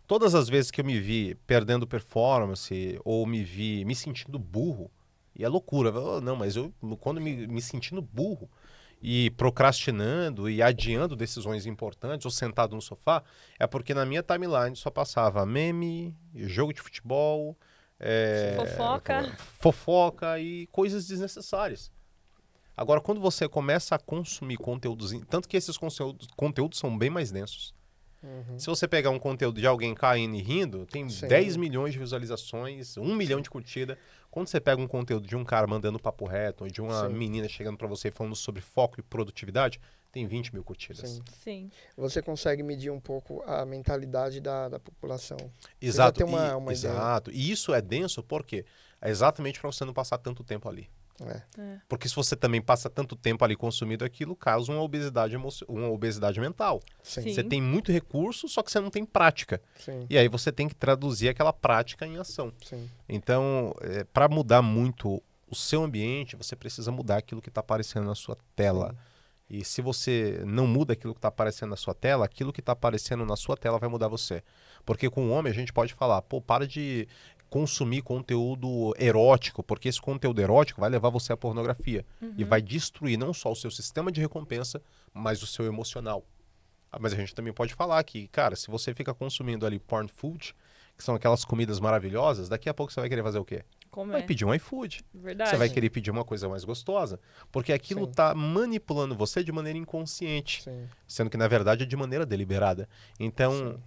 Todas as vezes que eu me vi perdendo performance ou me vi me sentindo burro, e é loucura, não, mas eu quando me sentindo burro e procrastinando e adiando decisões importantes ou sentado no sofá, é porque na minha timeline só passava meme, jogo de futebol, fofoca e coisas desnecessárias. Agora, quando você começa a consumir conteúdos, tanto que esses conteúdos são bem mais densos. Se você pegar um conteúdo de alguém caindo e rindo, tem Sim. 10 milhões de visualizações, 1 milhão de curtidas. Quando você pega um conteúdo de um cara mandando papo reto, ou de uma Sim. menina chegando pra você falando sobre foco e produtividade, tem 20 mil curtidas. Sim. Sim. Você consegue medir um pouco a mentalidade da população. Exato. Você já tem uma ideia. Exato. E isso é denso por quê? É exatamente para você não passar tanto tempo ali. Porque se você também passa tanto tempo ali consumindo aquilo, causa uma obesidade mental. Sim. Você tem muito recurso, só que você não tem prática. Sim. E aí você tem que traduzir aquela prática em ação. Sim. Então, para mudar muito o seu ambiente, você precisa mudar aquilo que está aparecendo na sua tela. Sim. E se você não muda aquilo que está aparecendo na sua tela, aquilo que está aparecendo na sua tela vai mudar você. Porque com o homem a gente pode falar, pô, para de consumir conteúdo erótico, porque esse conteúdo erótico vai levar você à pornografia. E vai destruir não só o seu sistema de recompensa, mas o seu emocional. Mas a gente também pode falar que, cara, se você fica consumindo ali porn food, que são aquelas comidas maravilhosas, daqui a pouco você vai querer fazer o quê? Vai pedir um iFood. Verdade. Você vai querer pedir uma coisa mais gostosa, porque aquilo está manipulando você de maneira inconsciente, sendo que na verdade é de maneira deliberada. Então,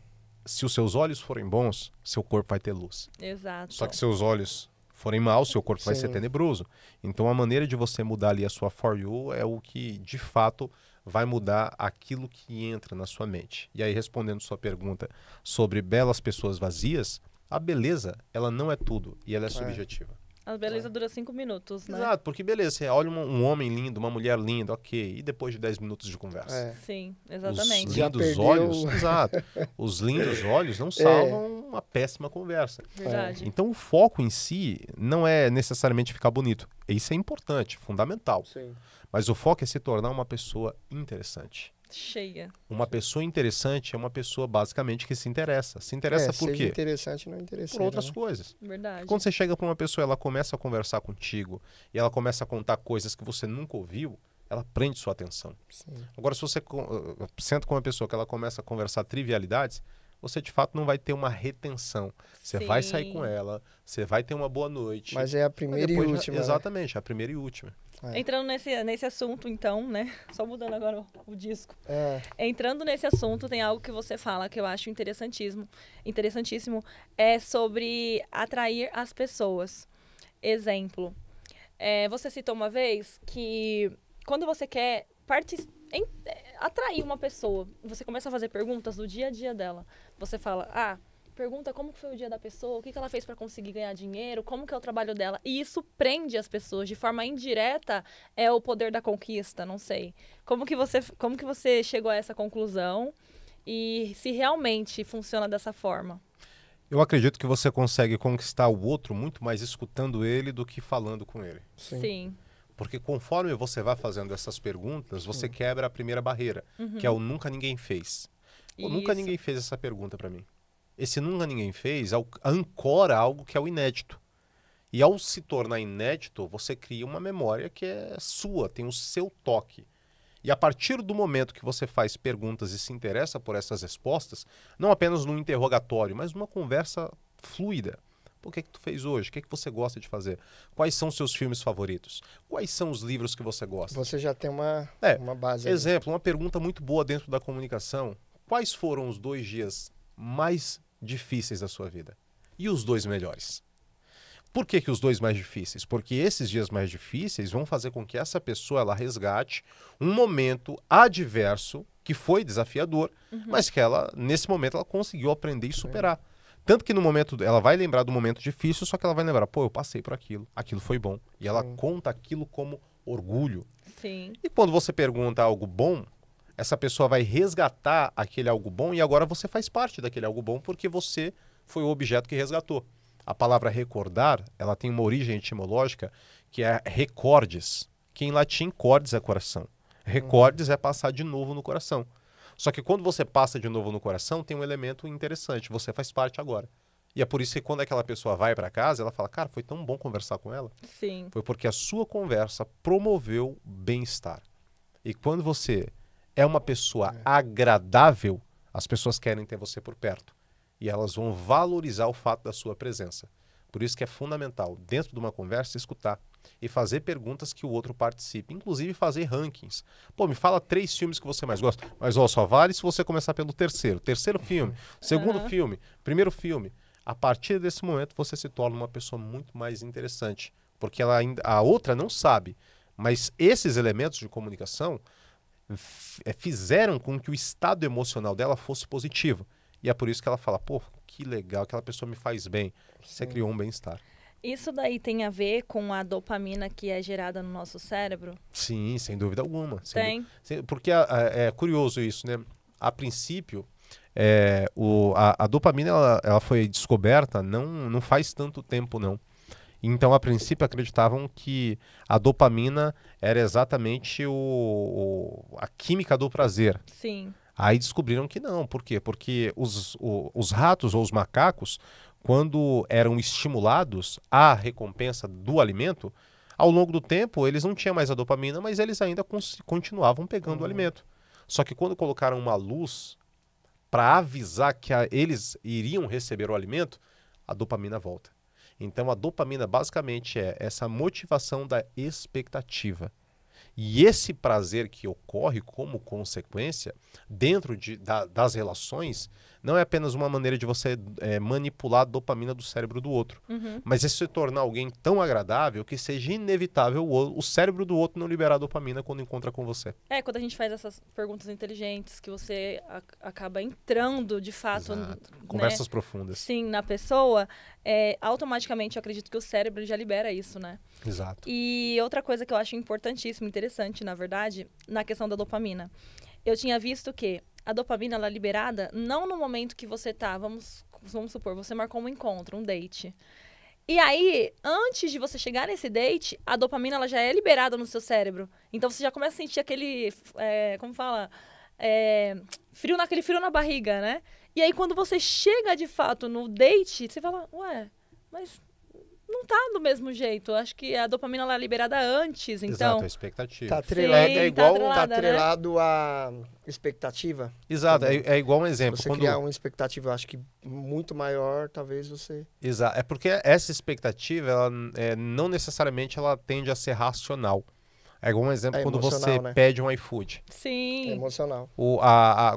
se os seus olhos forem bons, seu corpo vai ter luz. Exato. Só que se seus olhos forem maus, seu corpo vai ser tenebroso. Então, a maneira de você mudar ali a sua For You é o que, de fato, vai mudar aquilo que entra na sua mente. E aí, respondendo sua pergunta sobre belas pessoas vazias, a beleza, ela não é tudo e ela é subjetiva. A beleza dura 5 minutos, né? Exato, porque beleza, você olha um homem lindo, uma mulher linda, ok, e depois de 10 minutos de conversa? Sim, exatamente. Os lindos olhos, exato, os lindos olhos não salvam uma péssima conversa. Verdade. Então o foco em si não é necessariamente ficar bonito. Isso é importante, fundamental. Sim. Mas o foco é se tornar uma pessoa interessante. Cheia. Uma pessoa interessante é uma pessoa basicamente que se interessa. Se interessa por seja quê? interessante, não interessante. Por outras coisas. Verdade. Quando você chega para uma pessoa, ela começa a conversar contigo e ela começa a contar coisas que você nunca ouviu, ela prende sua atenção. Sim. Agora, se você senta com uma pessoa que ela começa a conversar trivialidades, você de fato não vai ter uma retenção. Você vai sair com ela, você vai ter uma boa noite. Mas é a primeira e última. Exatamente, a primeira e última. Entrando nesse assunto, então, né? Só mudando agora o disco. Entrando nesse assunto, tem algo que você fala que eu acho interessantíssimo. É sobre atrair as pessoas. Exemplo. Você citou uma vez que quando você quer atrair uma pessoa, você começa a fazer perguntas do dia a dia dela. Você fala, pergunta como foi o dia da pessoa, o que ela fez para conseguir ganhar dinheiro, como que é o trabalho dela. E isso prende as pessoas de forma indireta, é o poder da conquista, não sei. Como que você chegou a essa conclusão e se realmente funciona dessa forma? Eu acredito que você consegue conquistar o outro muito mais escutando ele do que falando com ele. Sim. Porque conforme você vai fazendo essas perguntas, você quebra a primeira barreira, que é o nunca ninguém fez. Nunca ninguém fez essa pergunta para mim. Esse nunca ninguém fez ancora algo que é o inédito. E ao se tornar inédito, você cria uma memória que é sua, tem o seu toque. E a partir do momento que você faz perguntas e se interessa por essas respostas, não apenas num interrogatório, mas numa conversa fluida. O que tu fez hoje? O que você gosta de fazer? Quais são os seus filmes favoritos? Quais são os livros que você gosta? Você já tem uma base. Exemplo, uma pergunta muito boa dentro da comunicação. Quais foram os 2 dias mais difíceis da sua vida? E os 2 melhores? Por que os 2 mais difíceis? Porque esses dias mais difíceis vão fazer com que essa pessoa ela resgate um momento adverso que foi desafiador, mas que ela, nesse momento, ela conseguiu aprender e superar. Tanto que no momento, ela vai lembrar do momento difícil, só que ela vai lembrar, pô, eu passei por aquilo foi bom. E ela conta aquilo como orgulho. Sim. E quando você pergunta algo bom, essa pessoa vai resgatar aquele algo bom e agora você faz parte daquele algo bom porque você foi o objeto que resgatou. A palavra recordar, ela tem uma origem etimológica que é recordes, que em latim cordes é coração. Recordes é passar de novo no coração. Só que quando você passa de novo no coração, tem um elemento interessante, você faz parte agora. E é por isso que quando aquela pessoa vai para casa, ela fala, cara, foi tão bom conversar com ela. Sim. Foi porque a sua conversa promoveu bem-estar. E quando você é uma pessoa agradável, as pessoas querem ter você por perto. E elas vão valorizar o fato da sua presença. Por isso que é fundamental, dentro de uma conversa, escutar e fazer perguntas que o outro participe. Inclusive fazer rankings. Pô, me fala 3 filmes que você mais gosta. Mas só vale se você começar pelo terceiro. Terceiro filme, segundo filme, primeiro filme. A partir desse momento, você se torna uma pessoa muito mais interessante. Porque a outra não sabe. Mas esses elementos de comunicação fizeram com que o estado emocional dela fosse positivo. E é por isso que ela fala, pô, que legal, aquela pessoa me faz bem. Você criou um bem-estar. Isso daí tem a ver com a dopamina que é gerada no nosso cérebro? Sim, sem dúvida alguma. Tem. Porque é curioso isso, né? A princípio, a dopamina ela foi descoberta não faz tanto tempo, não. Então, a princípio, acreditavam que a dopamina era exatamente a química do prazer. Sim. Aí descobriram que não. Por quê? Porque os ratos ou os macacos, quando eram estimulados à recompensa do alimento, ao longo do tempo eles não tinham mais a dopamina, mas eles ainda continuavam pegando o alimento. Só que quando colocaram uma luz para avisar que eles iriam receber o alimento, a dopamina volta. Então a dopamina basicamente é essa motivação da expectativa. E esse prazer que ocorre como consequência dentro das relações não é apenas uma maneira de você manipular a dopamina do cérebro do outro, mas é se tornar alguém tão agradável que seja inevitável o cérebro do outro não liberar dopamina quando encontra com você. Quando a gente faz essas perguntas inteligentes, que você acaba entrando de fato, Exato. né? Conversas profundas. Sim, na pessoa, automaticamente eu acredito que o cérebro já libera isso, né? Exato. E outra coisa que eu acho importantíssima, interessante, na verdade, na questão da dopamina. Eu tinha visto que a dopamina ela é liberada não no momento que você tá, vamos supor, você marcou um encontro, um date. E aí, antes de você chegar nesse date, a dopamina ela já é liberada no seu cérebro. Então você já começa a sentir aquele, como fala, aquele frio na barriga, né? E aí quando você chega de fato no date, você fala, ué, mas não tá do mesmo jeito. Acho que a dopamina ela é liberada antes, então... Exato, a expectativa. Tá atrelado, Sim, igual, tá tá atrelada, atrelado à expectativa. Exato, também. é igual um exemplo. Se você criar uma expectativa, eu acho que muito maior, talvez você... Exato, é porque essa expectativa, ela, não necessariamente ela tende a ser racional. É igual um exemplo quando você né? pede um iFood. Sim. É emocional.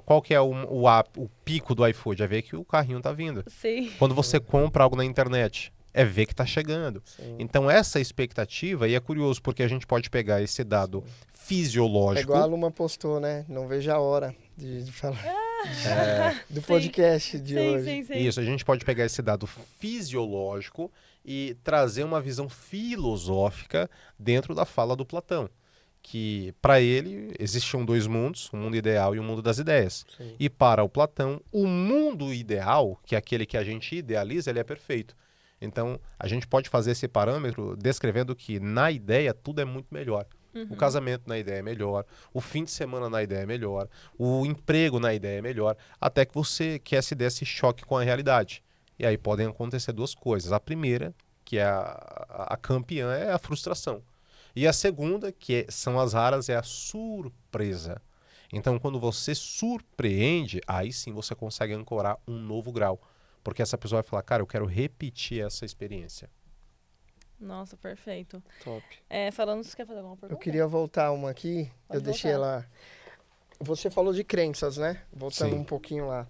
Qual que é o pico do iFood? É ver que o carrinho tá vindo. Sim. Quando você compra algo na internet, é ver que tá chegando. Sim. Então essa expectativa, e é curioso porque a gente pode pegar esse dado fisiológico. É igual a Luma postou, né? Não vejo a hora de falar do podcast de hoje. Sim. Isso, a gente pode pegar esse dado fisiológico e trazer uma visão filosófica dentro da fala do Platão. Que para ele existiam dois mundos, o mundo ideal e o mundo das ideias. Sim. E para o Platão, o mundo ideal, que é aquele que a gente idealiza, ele é perfeito. Então, a gente pode fazer esse parâmetro descrevendo que na ideia tudo é muito melhor. O casamento na ideia é melhor, o fim de semana na ideia é melhor, o emprego na ideia é melhor, até que essa ideia se choque com a realidade. E aí podem acontecer duas coisas. A primeira, que é a campeã, é a frustração. E a segunda, são as raras, é a surpresa. Então, quando você surpreende, aí sim você consegue ancorar um novo grau. Porque essa pessoa vai falar, cara, eu quero repetir essa experiência. Nossa, perfeito. Top. Falando, você quer fazer alguma pergunta? Eu queria voltar uma aqui, Pode deixei ela... Você falou de crenças, né? Voltando Sim. um pouquinho lá.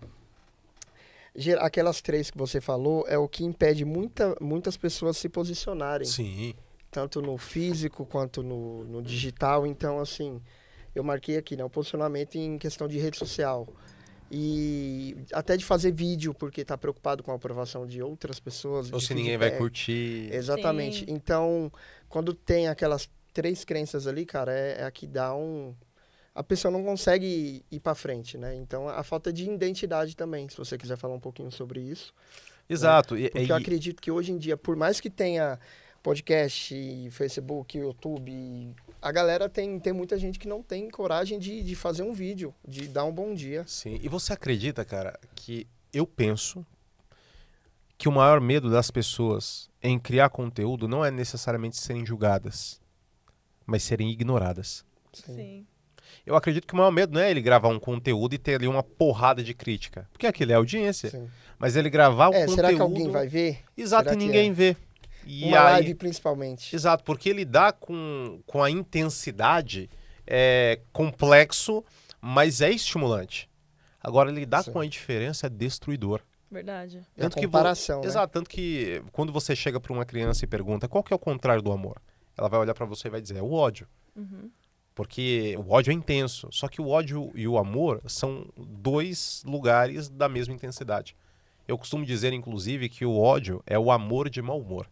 Aquelas três que você falou é o que impede muitas pessoas se posicionarem. Sim. Tanto no físico quanto no digital. Então, assim, eu marquei aqui, né? O posicionamento em questão de rede social. E até de fazer vídeo, porque tá preocupado com a aprovação de outras pessoas. Ou se ninguém vai curtir. Exatamente. Sim. Então, quando tem aquelas três crenças ali, cara, é a que dá a pessoa não consegue ir para frente, né? Então, a falta de identidade também, se você quiser falar um pouquinho sobre isso. Exato. Né? Porque eu acredito que hoje em dia, por mais que tenha podcast, Facebook, YouTube, a galera tem muita gente que não tem coragem de fazer um vídeo, de dar um bom dia. Sim. E você acredita, cara, que eu penso que o maior medo das pessoas em criar conteúdo não é necessariamente serem julgadas, mas serem ignoradas. Sim. Eu acredito que o maior medo não é ele gravar um conteúdo e ter ali uma porrada de crítica. Porque aquilo é audiência. Sim. Mas ele gravar o conteúdo... Será que alguém vai ver? Exato, Será e que ninguém vê. E uma aí... live, principalmente. Exato, porque lidar com a intensidade é complexo, mas é estimulante. Agora, lidar Sim. com a indiferença é destruidor. Verdade. É a comparação, né? Exato, tanto que quando você chega para uma criança e pergunta qual que é o contrário do amor, ela vai olhar para você e vai dizer, é o ódio. Porque o ódio é intenso, só que o ódio e o amor são dois lugares da mesma intensidade. Eu costumo dizer, inclusive, que o ódio é o amor de mau humor.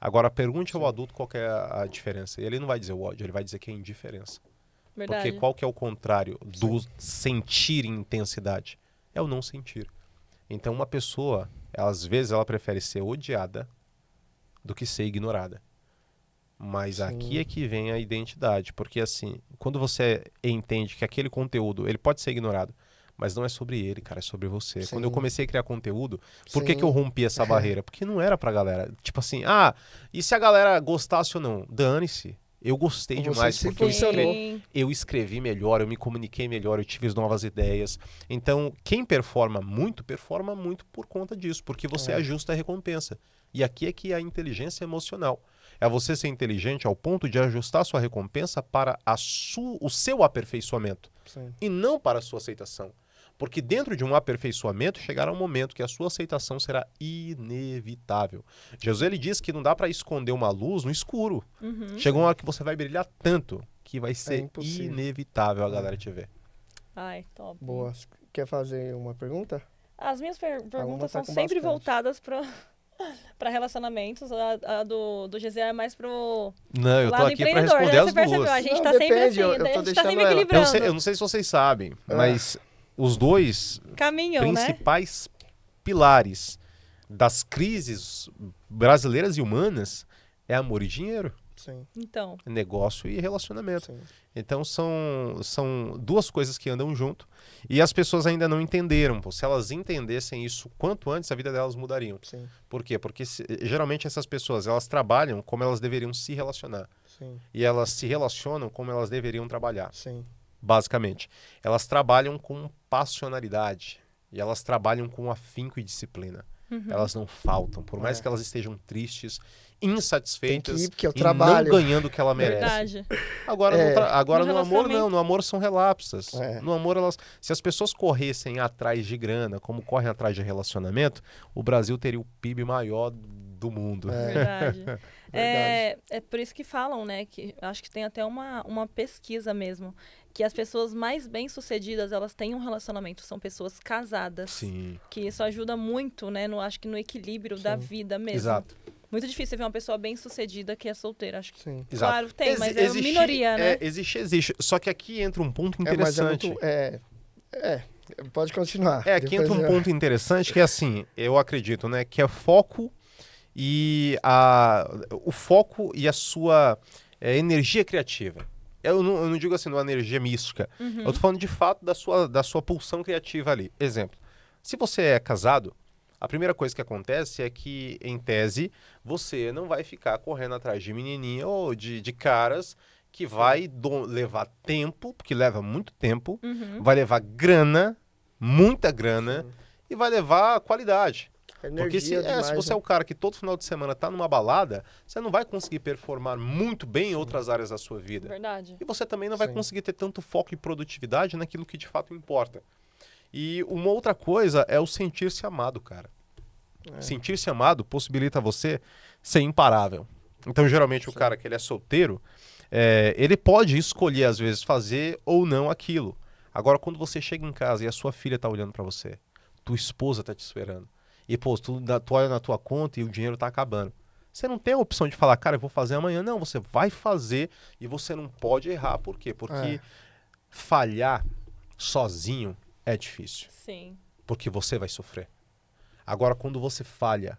Agora, pergunte ao adulto qual que é a diferença. Ele não vai dizer o ódio, ele vai dizer que é indiferença. Verdade. Porque qual que é o contrário do sentir em intensidade? É o não sentir. Então, uma pessoa, às vezes, ela prefere ser odiada do que ser ignorada. Mas aqui é que vem a identidade. Porque, assim, quando você entende que aquele conteúdo, ele pode ser ignorado, mas não é sobre ele, cara, é sobre você. Quando eu comecei a criar conteúdo, por que eu rompi essa barreira? Porque não era pra galera. Tipo assim, e se a galera gostasse ou não? Dane-se. Eu gostei demais, porque eu escrevi melhor, eu me comuniquei melhor, eu tive novas ideias. Então, quem performa muito por conta disso, porque você ajusta a recompensa. E aqui é que a inteligência emocional. É você ser inteligente ao ponto de ajustar a sua recompensa para o seu aperfeiçoamento. Sim. E não para a sua aceitação. Porque dentro de um aperfeiçoamento chegará um momento que a sua aceitação será inevitável. Jesus, ele diz que não dá para esconder uma luz no escuro. Chega uma hora que você vai brilhar tanto que vai ser inevitável a galera te ver. Ai, top. Boa. Quer fazer uma pergunta? As minhas perguntas são sempre voltadas para relacionamentos. A do GZ é mais pro Não, eu tô lado aqui para empreendedor, responder né? as Você percebeu? duas. A gente Não, tá sempre depende, assim, eu tô a gente tá deixando sempre ela. equilibrando. Eu não sei se vocês sabem, mas os dois Caminham, né? principais pilares das crises brasileiras e humanas é amor e dinheiro. Sim. Então, Negócio e relacionamento. Sim. Então são duas coisas que andam junto e as pessoas ainda não entenderam. Pô. Se elas entendessem isso quanto antes, a vida delas mudaria. Sim. Por quê? Porque geralmente essas pessoas elas trabalham como elas deveriam se relacionar. Sim. E elas se relacionam como elas deveriam trabalhar. Sim. Basicamente. Elas trabalham com passionalidade e elas trabalham com afinco e disciplina. Elas não faltam, por mais que elas estejam tristes, insatisfeitas Tem que ir, porque eu e trabalho. não ganhando o que ela merece. verdade. Agora No no amor não, relacionamento. no amor são relapsas. É. No amor se as pessoas corressem atrás de grana, como correm atrás de relacionamento, o Brasil teria o PIB maior do mundo. Verdade. Verdade. É por isso que falam, né? Que acho que tem até uma pesquisa mesmo. Que as pessoas mais bem-sucedidas, elas têm um relacionamento. São pessoas casadas. Sim. Que isso ajuda muito, né? Acho que no equilíbrio da vida mesmo. Exato. Muito difícil você ver uma pessoa bem-sucedida que é solteira. Acho que, Sim. Exato. claro, tem, mas é minoria, né? Existe. Só que aqui entra um ponto Mas interessante. Pode continuar. Aqui Depois entra um ponto interessante que é assim, eu acredito, né? Que é foco o foco e a sua energia criativa. Eu não digo assim, uma energia mística. Eu tô falando de fato da sua pulsão criativa ali. Exemplo, se você é casado, a primeira coisa que acontece é que, em tese, você não vai ficar correndo atrás de menininha ou de caras que vai levar tempo, porque leva muito tempo, vai levar grana, muita grana, e vai levar qualidade. Porque se você é o cara que todo final de semana tá numa balada, você não vai conseguir performar muito bem em outras áreas da sua vida. Verdade. E você também não vai conseguir ter tanto foco e produtividade naquilo que de fato importa. E uma outra coisa é o sentir-se amado, cara. Sentir-se amado possibilita você ser imparável. Então, geralmente, o cara que ele é solteiro, ele pode escolher, às vezes, fazer ou não aquilo. Agora, quando você chega em casa e a sua filha tá olhando para você, tua esposa tá te esperando, e, pô, tu olha na tua conta e o dinheiro tá acabando. Você não tem a opção de falar, cara, eu vou fazer amanhã. Não, você vai fazer e você não pode errar. Por quê? Porque falhar sozinho é difícil. Sim. Porque você vai sofrer. Agora, quando você falha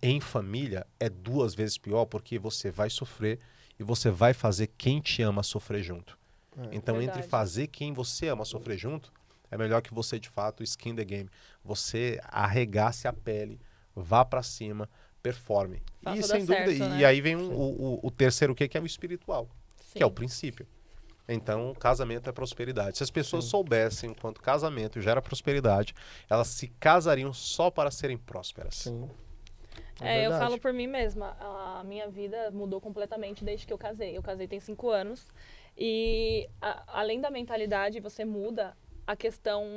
em família, é 2 vezes pior, porque você vai sofrer e você vai fazer quem te ama sofrer junto. Então, Verdade. entre fazer quem você ama sofrer junto, é melhor que você, de fato, skin the game. Você arregace a pele, vá pra cima, performe. Faça E, dar sem dúvida, certo, né? e aí vem o terceiro que é o espiritual, Sim. que é o princípio. Então, casamento é prosperidade. Se as pessoas soubessem o quanto casamento gera prosperidade, elas se casariam só para serem prósperas. Sim. Eu falo por mim mesma. A minha vida mudou completamente desde que eu casei. Eu casei tem 5 anos. E além da mentalidade, você muda, a questão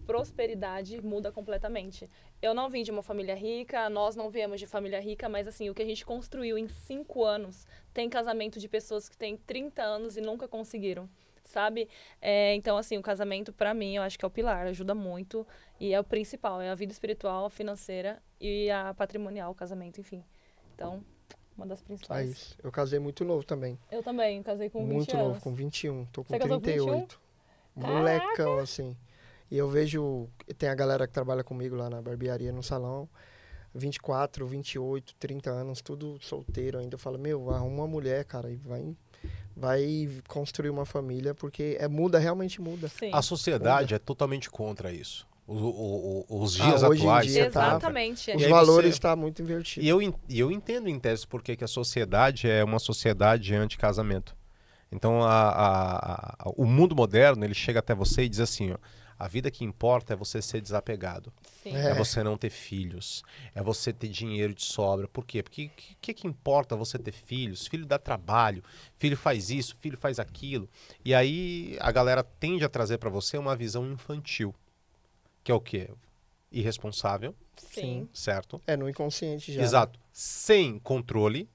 prosperidade muda completamente. Eu não vim de uma família rica, nós não viemos de família rica, mas assim, o que a gente construiu em 5 anos, tem casamento de pessoas que têm 30 anos e nunca conseguiram, sabe? Então, assim, o casamento, pra mim, eu acho que é o pilar, ajuda muito e é o principal, é a vida espiritual, a financeira e a patrimonial, o casamento, enfim. Então, uma das Ah, principais. isso. Eu casei muito novo também. Eu também, casei com 20 Muito anos. novo, com 21. Tô com Você casou com 38. 21? Molecão, assim. E eu vejo... Tem a galera que trabalha comigo lá na barbearia, no salão. 24, 28, 30 anos, tudo solteiro ainda. Eu falo, meu, arruma uma mulher, cara, e vai construir uma família, porque muda, realmente muda. Sim. A sociedade é totalmente contra isso. Os dias hoje em atuais. dia tá- Exatamente. Os E aí valores você- estão muito invertidos. E eu entendo em tese porque que a sociedade é uma sociedade anti-casamento. Então o mundo moderno ele chega até você e diz assim, ó, a vida que importa é você ser desapegado, Sim. É. é você não ter filhos, é você ter dinheiro de sobra. Por quê? Porque o que importa você ter filhos? Filho dá trabalho, filho faz isso, filho faz aquilo. E aí a galera tende a trazer para você uma visão infantil, que é o quê? Irresponsável, Sim. certo? No inconsciente já. Exato. Sem controle.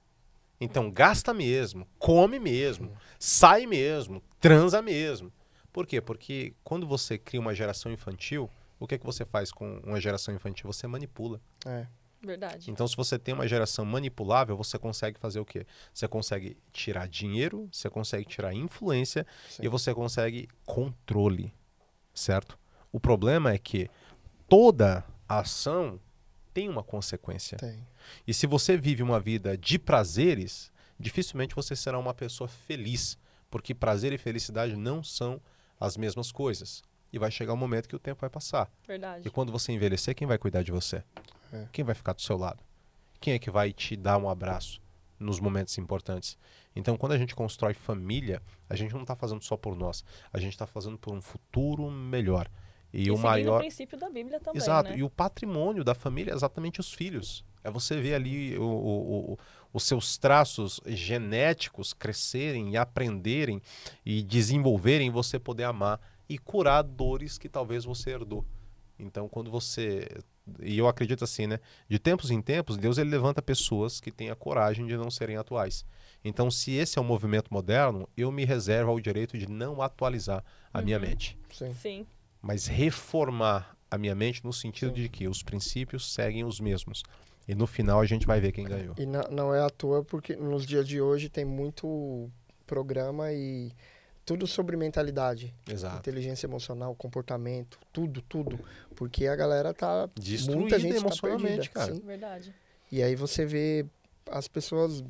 Então gasta mesmo, come mesmo, sai mesmo, transa mesmo. Por quê? Porque quando você cria uma geração infantil, o que é que você faz com uma geração infantil? Você manipula. É. Verdade. Então se você tem uma geração manipulável, você consegue fazer o quê? Você consegue tirar dinheiro, você consegue tirar influência Sim. e você consegue controle, certo? O problema é que toda ação tem uma consequência. Tem. E se você vive uma vida de prazeres, dificilmente você será uma pessoa feliz, porque prazer e felicidade não são as mesmas coisas. E vai chegar um momento que o tempo vai passar. Verdade. E quando você envelhecer, quem vai cuidar de você? É. Quem vai ficar do seu lado? Quem é que vai te dar um abraço nos momentos importantes? Então, quando a gente constrói família, a gente não está fazendo só por nós, a gente está fazendo por um futuro melhor. E o seguindo maior... o princípio da Bíblia também, Exato, né? e o patrimônio da família é exatamente os filhos. É você ver ali os seus traços genéticos crescerem e aprenderem e desenvolverem, você poder amar e curar dores que talvez você herdou. Então, quando você... E eu acredito assim, né? De tempos em tempos, Deus ele levanta pessoas que têm a coragem de não serem atuais. Então, se esse é o movimento moderno, eu me reservo ao direito de não atualizar a minha mente. Sim. Sim. Mas reformar a minha mente no sentido Sim. de que os princípios seguem os mesmos. E no final a gente vai ver quem ganhou. E não é à toa porque nos dias de hoje tem muito programa e tudo sobre mentalidade, Exato. inteligência emocional, comportamento, tudo. Porque a galera tá... Destruída muita gente emocionalmente, tá perdida. cara. Sim. Verdade. E aí você vê as pessoas,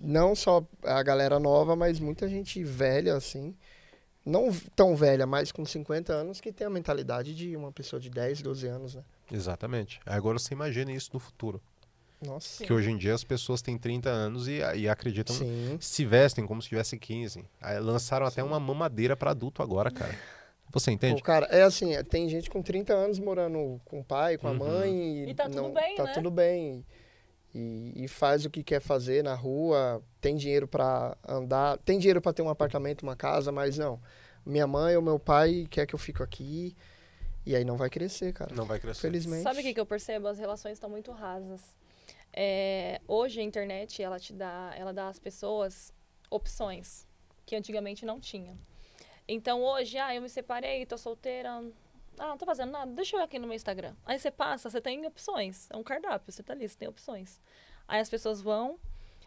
não só a galera nova, mas muita gente velha, assim, não tão velha, mas com 50 anos, que tem a mentalidade de uma pessoa de 10, 12 anos, né? Exatamente. Agora você imagina isso no futuro. Nossa. Sim. Que hoje em dia as pessoas têm 30 anos e acreditam, Sim. se vestem como se tivesse 15. Aí lançaram até uma mamadeira para adulto agora, cara. Você entende? Pô, cara, é assim, tem gente com 30 anos morando com o pai, com a Uhum. mãe. E tá tudo bem, tá né? tudo bem. E faz o que quer fazer na rua, tem dinheiro pra andar, tem dinheiro pra ter um apartamento, uma casa, mas não. Minha mãe ou meu pai quer que eu fique aqui. E aí não vai crescer, cara. Não vai crescer. Felizmente. Sabe o que eu percebo? As relações estão muito rasas. Hoje a internet, ela dá às pessoas opções que antigamente não tinha. Então hoje, eu me separei, tô solteira, não tô fazendo nada, deixa eu ir aqui no meu Instagram. Aí você passa, você tem opções, é um cardápio, você tá ali, você tem opções. Aí as pessoas vão,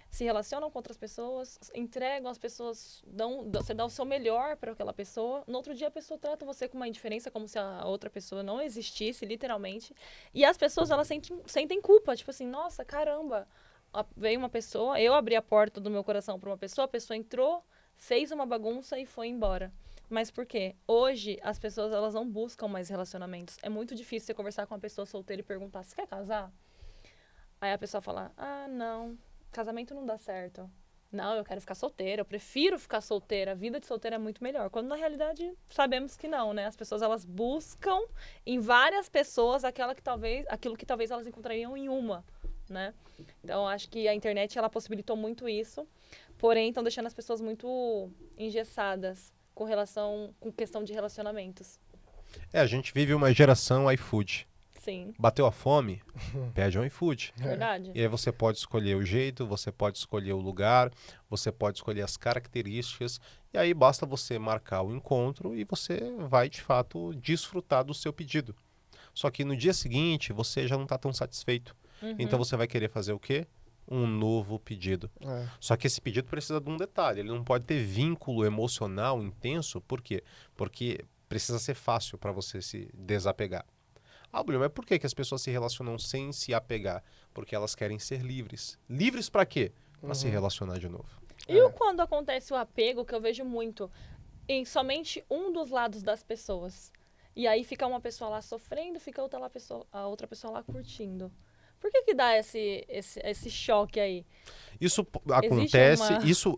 se relacionam com outras pessoas, entregam as pessoas, você dá o seu melhor para aquela pessoa. No outro dia a pessoa trata você com uma indiferença, como se a outra pessoa não existisse, literalmente. E as pessoas, elas sentem culpa, tipo assim, nossa, caramba, veio uma pessoa, eu abri a porta do meu coração para uma pessoa, a pessoa entrou, fez uma bagunça e foi embora. Mas por quê? Hoje, as pessoas, elas não buscam mais relacionamentos. É muito difícil você conversar com uma pessoa solteira e perguntar, você quer casar? Aí a pessoa fala, não, casamento não dá certo. Não, eu quero ficar solteira, eu prefiro ficar solteira, a vida de solteira é muito melhor. Quando na realidade sabemos que não, né? As pessoas elas buscam em várias pessoas aquilo que talvez elas encontrariam em uma, né? Então acho que a internet ela possibilitou muito isso, porém estão deixando as pessoas muito engessadas com questão de relacionamentos. A gente vive uma geração iFood. Sim, Bateu a fome? Pede um iFood. verdade. E aí você pode escolher o jeito, você pode escolher o lugar, você pode escolher as características, e aí basta você marcar o encontro e você vai, de fato, desfrutar do seu pedido. Só que no dia seguinte, você já não está tão satisfeito. Uhum. Então você vai querer fazer o quê? um novo pedido. Só que esse pedido precisa de um detalhe, ele não pode ter vínculo emocional intenso, por quê? Porque precisa ser fácil para você se desapegar. Ah, Bruno, mas por que as pessoas se relacionam sem se apegar? Porque elas querem ser livres. Livres para quê? Para se relacionar de novo. E quando acontece o apego, que eu vejo muito, em somente um dos lados das pessoas. E aí fica uma pessoa lá sofrendo, fica a outra pessoa lá curtindo. Por que dá esse choque aí? Isso acontece,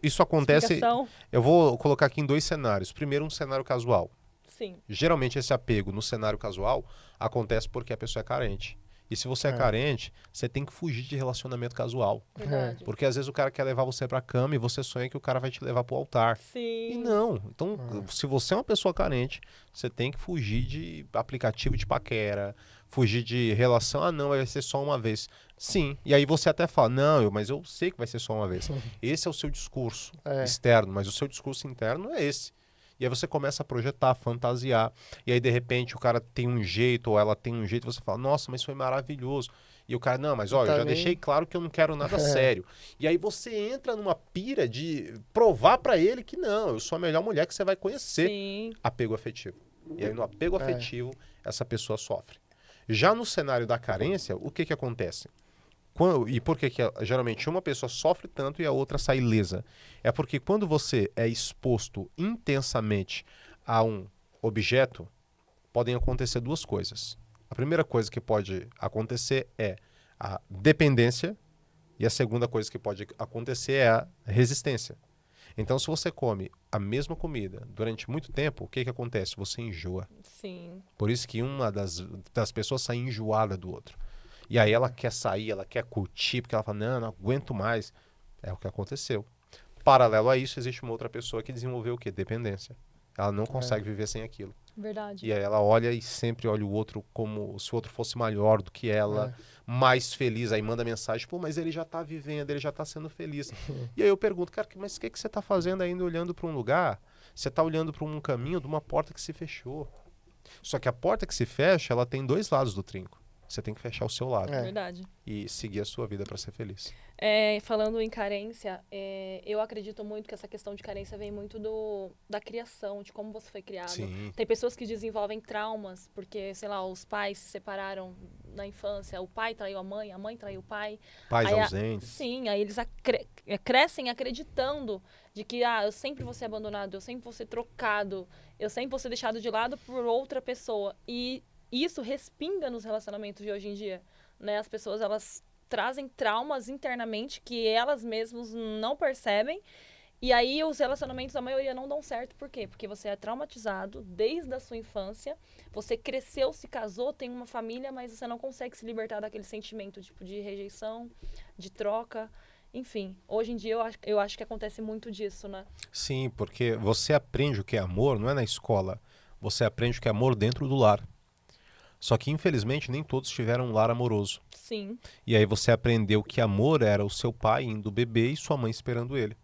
isso acontece, explicação? eu vou colocar aqui em 2 cenários. Primeiro, um cenário casual. Sim. Geralmente esse apego no cenário casual acontece porque a pessoa é carente. E se você é carente, você tem que fugir de relacionamento casual. Verdade. Porque às vezes o cara quer levar você pra cama e você sonha que o cara vai te levar pro altar. Sim. E não. Então, se você é uma pessoa carente, você tem que fugir de aplicativo de paquera, fugir de relação. Ah, não, vai ser só uma vez. Sim. E aí você até fala, não, mas eu sei que vai ser só uma vez. Esse é o seu discurso externo, mas o seu discurso interno é esse. E aí você começa a projetar, fantasiar. E aí, de repente, o cara tem um jeito ou ela tem um jeito. Você fala, nossa, mas foi maravilhoso. E o cara, não, mas olha, eu já deixei claro que eu não quero nada sério. E aí você entra numa pira de provar pra ele que não, eu sou a melhor mulher que você vai conhecer. Sim. Apego afetivo. E aí no apego afetivo, essa pessoa sofre. Já no cenário da carência, o que acontece? E por que geralmente uma pessoa sofre tanto e a outra sai ilesa? É porque quando você é exposto intensamente a um objeto, podem acontecer 2 coisas. A primeira coisa que pode acontecer é a dependência e a segunda coisa que pode acontecer é a resistência. Então, se você come a mesma comida durante muito tempo, o que acontece? Você enjoa. Sim. Por isso que uma das pessoas sai enjoada do outro. E aí ela quer sair, ela quer curtir, porque ela fala, não aguento mais. É o que aconteceu. Paralelo a isso, existe uma outra pessoa que desenvolveu o quê? Dependência. Ela não consegue viver sem aquilo. Verdade. E aí ela olha e sempre olha o outro como se o outro fosse maior do que ela, mais feliz. Aí manda mensagem, pô, mas ele já tá vivendo, ele já tá sendo feliz. E aí eu pergunto, cara, mas o que você tá fazendo ainda olhando para um lugar? Você tá olhando para um caminho de uma porta que se fechou. Só que a porta que se fecha, ela tem 2 lados do trinco. Você tem que fechar o seu lado Verdade. e seguir a sua vida para ser feliz. Falando em carência, eu acredito muito que essa questão de carência vem muito da criação, de como você foi criado. Sim. Tem pessoas que desenvolvem traumas, porque, sei lá, os pais se separaram na infância, o pai traiu a mãe traiu o pai. Pais aí, ausentes. Sim, aí eles crescem acreditando de que eu sempre vou ser abandonado, eu sempre vou ser trocado, eu sempre vou ser deixado de lado por outra pessoa. E isso respinga nos relacionamentos de hoje em dia, né? As pessoas, elas trazem traumas internamente que elas mesmas não percebem. E aí os relacionamentos, a maioria, não dão certo. Por quê? Porque você é traumatizado desde a sua infância. Você cresceu, se casou, tem uma família, mas você não consegue se libertar daquele sentimento tipo, de rejeição, de troca. Enfim, hoje em dia eu acho que acontece muito disso, né? Sim, porque você aprende o que é amor, não é na escola. Você aprende o que é amor dentro do lar. Só que, infelizmente, nem todos tiveram um lar amoroso. Sim. E aí você aprendeu que amor era o seu pai indo beber e sua mãe esperando ele.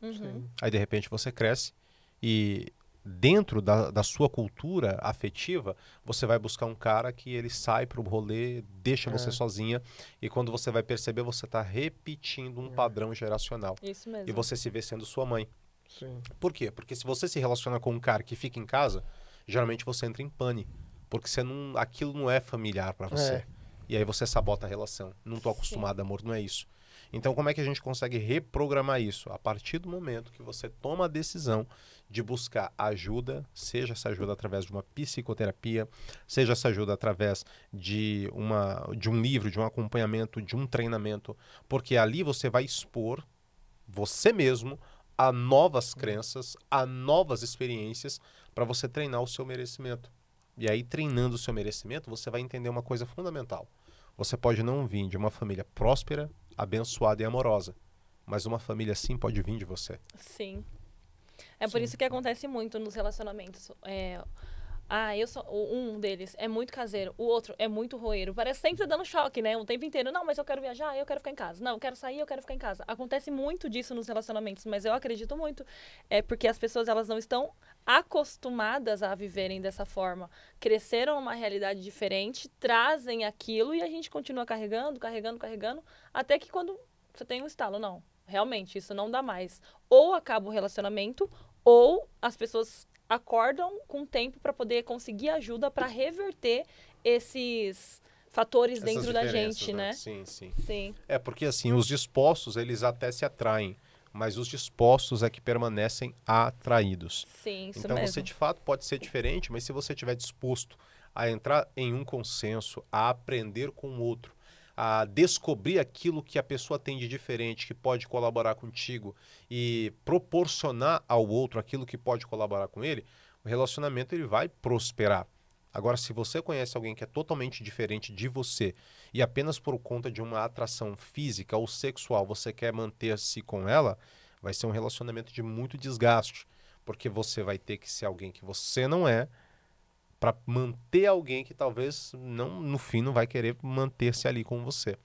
Aí, de repente, você cresce e dentro da sua cultura afetiva, você vai buscar um cara que ele sai pro rolê, deixa você sozinha, e quando você vai perceber, você está repetindo um padrão geracional. Isso mesmo. E você se vê sendo sua mãe. Sim. Por quê? Porque se você se relaciona com um cara que fica em casa, geralmente você entra em pane. Porque aquilo não é familiar para você. E aí você sabota a relação. Não tô acostumado, amor, não é isso. Então, como é que a gente consegue reprogramar isso? A partir do momento que você toma a decisão de buscar ajuda, seja essa ajuda através de uma psicoterapia, seja essa ajuda através de um livro, de um acompanhamento, de um treinamento, porque ali você vai expor você mesmo a novas crenças, a novas experiências para você treinar o seu merecimento. E aí, treinando o seu merecimento, você vai entender uma coisa fundamental. Você pode não vir de uma família próspera, abençoada e amorosa, mas uma família assim pode vir de você. Sim. Por isso que acontece muito nos relacionamentos. Eu sou um deles é muito caseiro, o outro é muito roeiro. Parece sempre dando choque, né? O tempo inteiro. Não, mas eu quero viajar, eu quero ficar em casa. Não, eu quero sair, eu quero ficar em casa. Acontece muito disso nos relacionamentos, mas eu acredito muito. Porque as pessoas, elas não estão acostumadas a viverem dessa forma. Cresceram numa realidade diferente, trazem aquilo e a gente continua carregando, até que quando você tem um estalo, não. Realmente, isso não dá mais. Ou acaba o relacionamento, ou as pessoas acordam com tempo para poder conseguir ajuda para reverter esses fatores Essas dentro da diferenças, gente, né? Sim, sim. Sim, É porque assim, os dispostos, eles até se atraem, mas os dispostos é que permanecem atraídos. sim, isso Então mesmo. você de fato pode ser diferente, mas se você estiver disposto a entrar em um consenso, a aprender com o outro, a descobrir aquilo que a pessoa tem de diferente, que pode colaborar contigo e proporcionar ao outro aquilo que pode colaborar com ele, o relacionamento ele vai prosperar. Agora, se você conhece alguém que é totalmente diferente de você e apenas por conta de uma atração física ou sexual você quer manter-se com ela, vai ser um relacionamento de muito desgaste, porque você vai ter que ser alguém que você não é para manter alguém que talvez não, no fim não vai querer manter-se ali com você.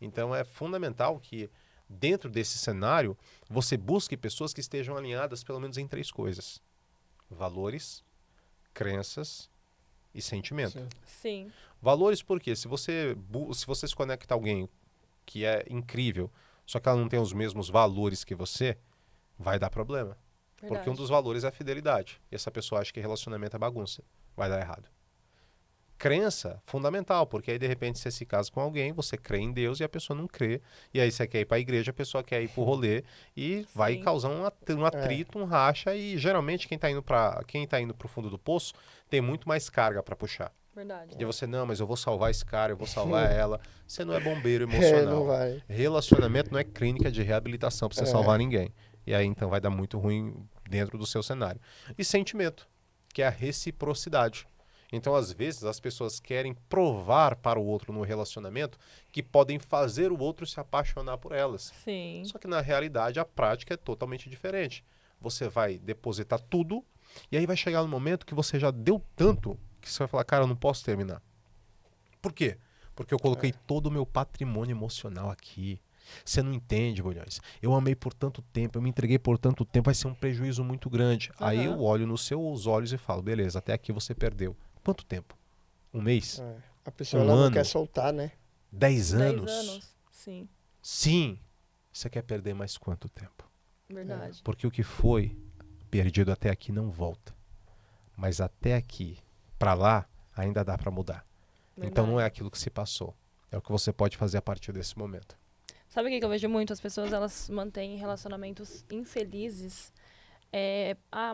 Então é fundamental que dentro desse cenário você busque pessoas que estejam alinhadas pelo menos em 3 coisas: valores, crenças e sentimento. Sim. Sim, Valores porque se você se conecta a alguém que é incrível, só que ela não tem os mesmos valores que você, vai dar problema. Porque um verdade. dos valores é a fidelidade. E essa pessoa acha que relacionamento é bagunça. Vai dar errado. Crença, fundamental, porque aí de repente você se casa com alguém, você crê em Deus e a pessoa não crê. E aí você quer ir para a igreja, a pessoa quer ir para o rolê e vai Sim. causar um atrito, um racha. E geralmente quem está indo para o fundo do poço tem muito mais carga para puxar. Verdade. E você, não, mas eu vou salvar esse cara, eu vou salvar ela. Você não é bombeiro Não emocional. vai. Relacionamento não é clínica de reabilitação para você salvar ninguém. E aí então vai dar muito ruim dentro do seu cenário. E sentimento, que é a reciprocidade. Então, às vezes, as pessoas querem provar para o outro no relacionamento que podem fazer o outro se apaixonar por elas. Sim, Só que na realidade a prática é totalmente diferente. Você vai depositar tudo e aí vai chegar no momento que você já deu tanto que você vai falar, cara, eu não posso terminar. Por quê? Porque eu coloquei todo o meu patrimônio emocional aqui. Você não entende, Bulhões. Eu amei por tanto tempo, eu me entreguei por tanto tempo, vai ser um prejuízo muito grande. Aí eu olho nos seus olhos e falo, beleza, até aqui você perdeu. Quanto tempo? 1 mês? É. A pessoa Um ela não ano. quer soltar, né? 10 10 anos? anos. Sim, Sim. Você quer perder mais quanto tempo? verdade. Porque o que foi perdido até aqui não volta. Mas até aqui, para lá, ainda dá para mudar. Então não é Verdade. aquilo que se passou. É o que você pode fazer a partir desse momento. Sabe o que eu vejo muito? As pessoas, elas mantêm relacionamentos infelizes.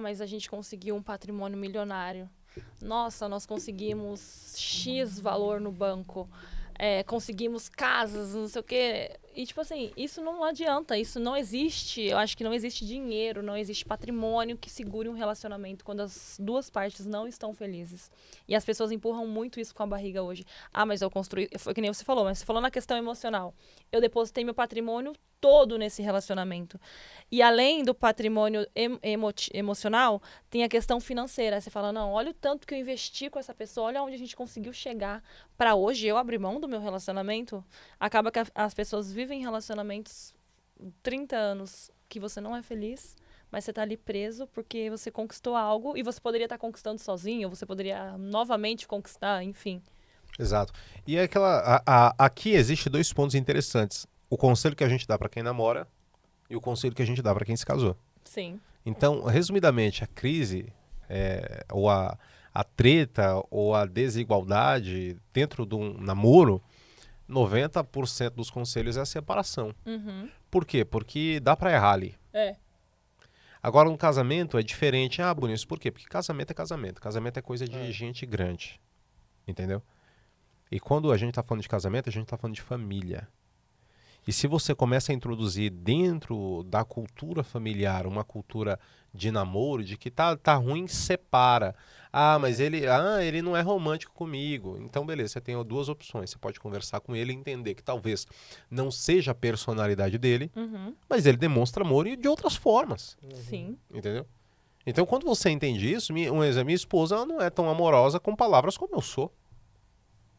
Mas a gente conseguiu um patrimônio milionário. Nossa, nós conseguimos X valor no banco. Conseguimos casas, não sei o quê. E, tipo assim, isso não adianta. Isso não existe. Eu acho que não existe dinheiro, não existe patrimônio que segure um relacionamento quando as duas partes não estão felizes. E as pessoas empurram muito isso com a barriga hoje. Mas eu construí... Foi que nem você falou, mas você falou na questão emocional. Eu depositei meu patrimônio todo nesse relacionamento. E além do patrimônio emocional, tem a questão financeira. Você fala, não, olha o tanto que eu investi com essa pessoa, olha onde a gente conseguiu chegar para hoje eu abrir mão do meu relacionamento. Acaba que as pessoas vivem relacionamentos 30 anos que você não é feliz, mas você tá ali preso porque você conquistou algo e você poderia estar conquistando sozinho, ou você poderia novamente conquistar, enfim. Exato. E é aqui existe 2 pontos interessantes. O conselho que a gente dá para quem namora e o conselho que a gente dá para quem se casou. Sim. Então, resumidamente, a crise ou a treta ou a desigualdade dentro de um namoro, 90% dos conselhos é a separação. Uhum. Por quê? Porque dá para errar ali. Agora, um casamento é diferente. Bonito, por quê? Porque casamento é casamento. Casamento é coisa de gente grande. Entendeu? E quando a gente está falando de casamento, a gente está falando de família. E se você começa a introduzir dentro da cultura familiar uma cultura de namoro, de que tá ruim, separa. Mas ele não é romântico comigo. Então, beleza, você tem 2 opções. Você pode conversar com ele e entender que talvez não seja a personalidade dele, mas ele demonstra amor de outras formas. Sim. Entendeu? Então, quando você entende isso, minha esposa ela não é tão amorosa com palavras como eu sou.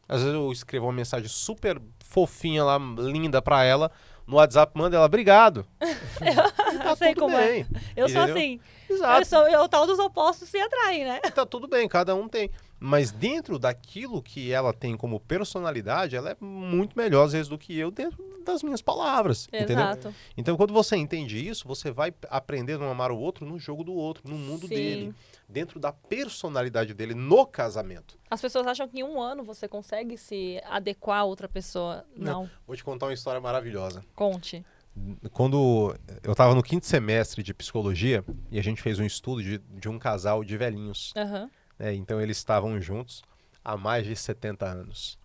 Às vezes eu escrevo uma mensagem super fofinha lá, linda pra ela, no WhatsApp, manda ela, obrigado. Eu sei tudo como bem, é. Eu sou entendeu? assim. Exato. O tal dos opostos se atraem, né? Tá tudo bem, cada um tem. Mas dentro daquilo que ela tem como personalidade, ela é muito melhor às vezes do que eu dentro das minhas palavras, entendeu? Exato. Então quando você entende isso, você vai aprendendo a amar o outro no jogo do outro, no mundo Sim. dele, dentro da personalidade dele no casamento. As pessoas acham que em um ano você consegue se adequar a outra pessoa. Não. Vou te contar uma história maravilhosa. Conte. Quando eu estava no 5º semestre de psicologia e a gente fez um estudo de um casal de velhinhos. Aham. Então eles estavam juntos há mais de 70 anos.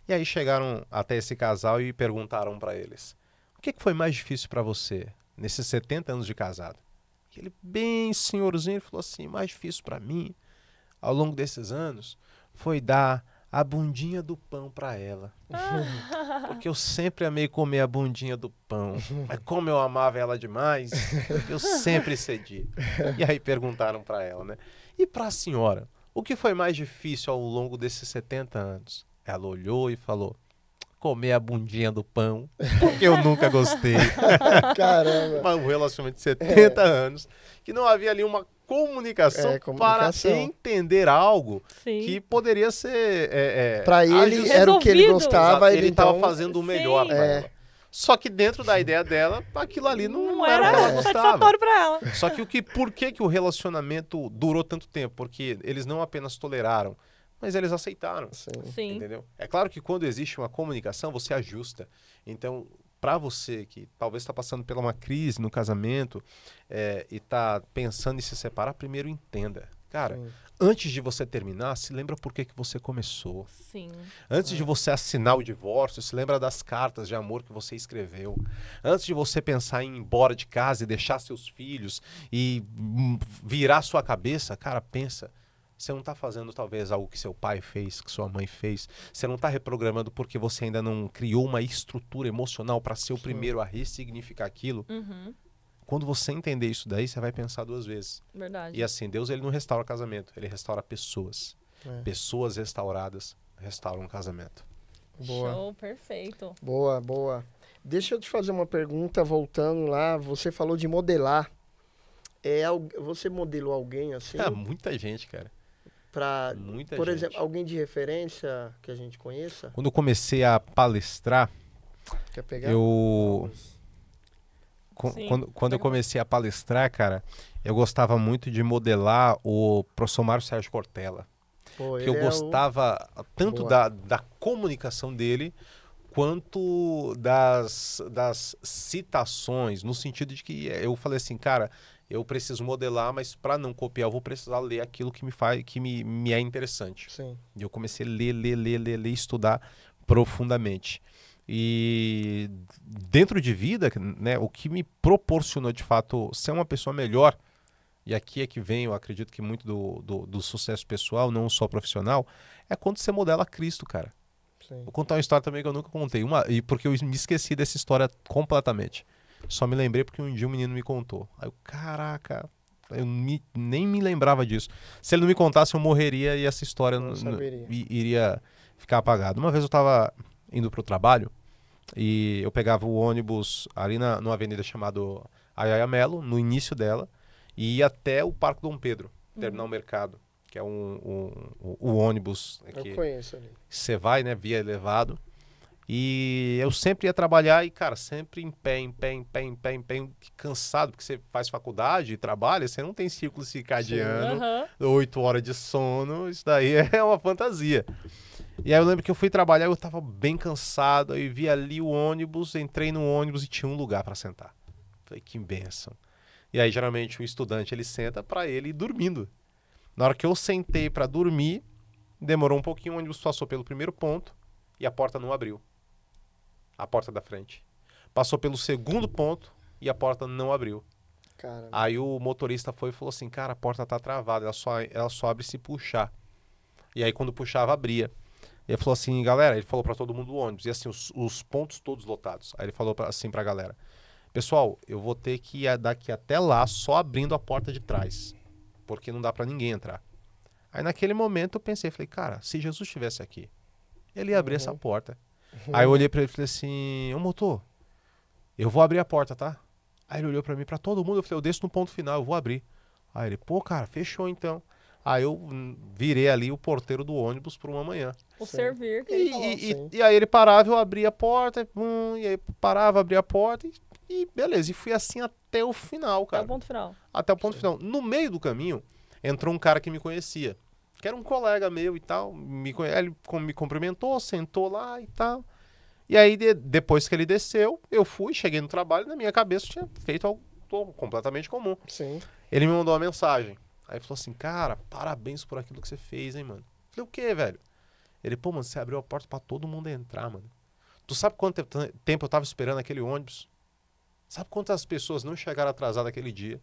E aí chegaram até esse casal e perguntaram para eles: o que foi mais difícil para você nesses 70 anos de casado? E ele, bem senhorzinho, falou assim: mais difícil para mim, ao longo desses anos, foi dar a bundinha do pão para ela. Porque eu sempre amei comer a bundinha do pão. Mas como eu amava ela demais, eu sempre cedi. E aí perguntaram para ela, né? E para a senhora, o que foi mais difícil ao longo desses 70 anos? Ela olhou e falou: comer a bundinha do pão, porque eu nunca gostei. Caramba. Mas um relacionamento de 70 anos, que não havia ali uma comunicação, comunicação. para entender algo Sim. que poderia ser... Pra ele era o que ele resolvido. gostava, ele estava então... fazendo o melhor Sim. para ela. Só que dentro da ideia dela, aquilo ali não era o que era ela gostava. satisfatório pra ela. Só que por que o relacionamento durou tanto tempo? Porque eles não apenas toleraram, mas eles aceitaram. Sim. Sim. Entendeu? É claro que quando existe uma comunicação, você ajusta. Então, para você que talvez está passando por uma crise no casamento e está pensando em se separar, primeiro entenda. Cara, Sim. antes de você terminar, se lembra por que você começou. Sim. Antes de você assinar o divórcio, se lembra das cartas de amor que você escreveu. Antes de você pensar em ir embora de casa e deixar seus filhos e virar sua cabeça, cara, pensa. Você não está fazendo talvez algo que seu pai fez, que sua mãe fez. Você não está reprogramando porque você ainda não criou uma estrutura emocional para ser o primeiro a ressignificar aquilo. Uhum. Quando você entender isso daí, você vai pensar 2 vezes. Verdade. E assim, Deus ele não restaura casamento, ele restaura pessoas. Pessoas restauradas restauram um casamento. Boa. Show, perfeito. Boa, boa. Deixa eu te fazer uma pergunta, voltando lá. Você falou de modelar. Você modelou alguém assim? Muita gente, cara. Muita Por gente. exemplo, alguém de referência que a gente conheça? Quando eu comecei a palestrar, Quer pegar? Sim. Quando eu comecei a palestrar, cara, eu gostava muito de modelar o professor Mário Sérgio Cortella. Pô, Que eu ele gostava tanto Boa. da comunicação dele, quanto das citações, no sentido de que eu falei assim, cara, eu preciso modelar, mas para não copiar, eu vou precisar ler aquilo que me é interessante. Sim. E eu comecei a ler, estudar profundamente. E dentro de vida, né, o que me proporcionou de fato ser uma pessoa melhor, e aqui é que vem, eu acredito que muito do sucesso pessoal, não só profissional, é quando você modela Cristo, cara. Sim. Vou contar uma história também que eu nunca contei, e porque eu me esqueci dessa história completamente. Só me lembrei porque um dia um menino me contou. Aí eu, caraca, eu nem me lembrava disso. Se ele não me contasse, eu morreria e essa história Não saberia. iria ficar apagada. Uma vez eu estava indo para o trabalho e eu pegava o ônibus ali numa avenida chamada Ayaya Melo, no início dela, e ia até o Parque Dom Pedro, Terminal Mercado, que é o ônibus que Eu conheço ali. você vai, né, via elevado. E eu sempre ia trabalhar e, cara, sempre em pé, cansado, porque você faz faculdade e trabalha, você não tem círculo circadiano, Aham. 8 horas de sono, isso daí é uma fantasia. E aí eu lembro que eu fui trabalhar, eu tava bem cansado, aí vi ali o ônibus, entrei no ônibus e tinha um lugar para sentar. Falei, que bênção. E aí geralmente o estudante, ele senta para ele ir dormindo. Na hora que eu sentei para dormir, demorou um pouquinho, o ônibus passou pelo primeiro ponto e a porta não abriu. A porta da frente. Passou pelo segundo ponto e a porta não abriu. Caramba. Aí o motorista foi e falou assim, cara, a porta tá travada, ela só abre se puxar. E aí quando puxava, abria. Ele falou assim, galera, ele falou pra todo mundo do ônibus, e assim, os pontos todos lotados. Aí ele falou assim pra galera, pessoal, eu vou ter que ir daqui até lá só abrindo a porta de trás, porque não dá pra ninguém entrar. Aí naquele momento eu pensei, falei, cara, se Jesus estivesse aqui, ele ia abrir essa porta. Aí eu olhei pra ele e falei assim, ô motor, eu vou abrir a porta, tá? Aí ele olhou pra mim, pra todo mundo, eu falei, eu desço no ponto final, eu vou abrir. Aí ele, pô, cara, fechou então. Aí eu virei ali o porteiro do ônibus por uma manhã. O Sim. servir que ele falou. Sim. E aí ele parava, eu abria a porta, e aí parava, abria a porta e beleza. E fui assim até o final, Até cara. o ponto final. Até o ponto final. No meio do caminho, entrou um cara que me conhecia. Que era um colega meu e tal. Ele me cumprimentou, sentou lá e tal. E aí, depois que ele desceu, eu fui, cheguei no trabalho e na minha cabeça eu tinha feito algo completamente comum. Sim. Ele me mandou uma mensagem. Aí falou assim, cara, parabéns por aquilo que você fez, hein, mano. Falei, o quê, velho? Ele, pô, mano, você abriu a porta pra todo mundo entrar, mano. Tu sabe quanto tempo eu tava esperando aquele ônibus? Sabe quantas pessoas não chegaram atrasadas aquele dia?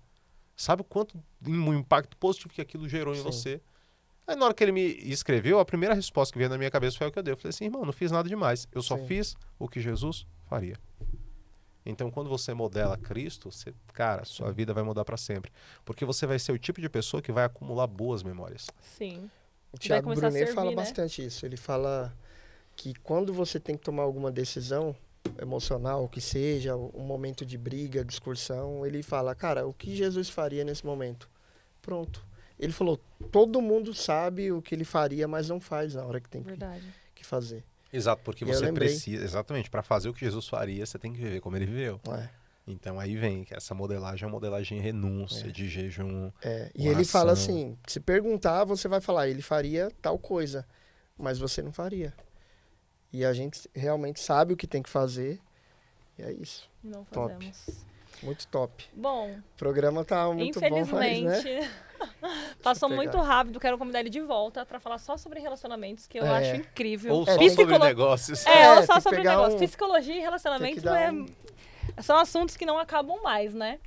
Sabe o quanto um impacto positivo que aquilo gerou em Sim. você? Aí na hora que ele me escreveu, a primeira resposta que veio na minha cabeça foi o que eu dei. Eu falei assim, irmão, não fiz nada demais. Eu só Sim. fiz o que Jesus faria. Então, quando você modela Cristo, cara, sua vida vai mudar para sempre. Porque você vai ser o tipo de pessoa que vai acumular boas memórias. Sim. O Thiago começar a Brunet servir, fala né? bastante isso. Ele fala que quando você tem que tomar alguma decisão emocional, que seja um momento de briga, discussão, ele fala, cara, o que Jesus faria nesse momento? Pronto. Ele falou, todo mundo sabe o que ele faria, mas não faz na hora que tem Verdade. que fazer. Exato, porque E eu você lembrei. precisa, exatamente, para fazer o que Jesus faria, você tem que viver como ele viveu. É. Então aí vem que essa modelagem é uma modelagem renúncia, de jejum. E ele fala assim, se perguntar, você vai falar, ele faria tal coisa, mas você não faria. E a gente realmente sabe o que tem que fazer, e é isso. Não Top. fazemos. Muito top. Bom, O programa tá muito bom, mas, infelizmente, né? passou pegar. muito rápido. Quero convidar ele de volta para falar só sobre relacionamentos, que eu É. acho incrível. Ou só Psicolo- sobre negócios. É, ou tem só que sobre pegar negócio. um- Psicologia e Tem relacionamento que dar são assuntos que não acabam mais, né?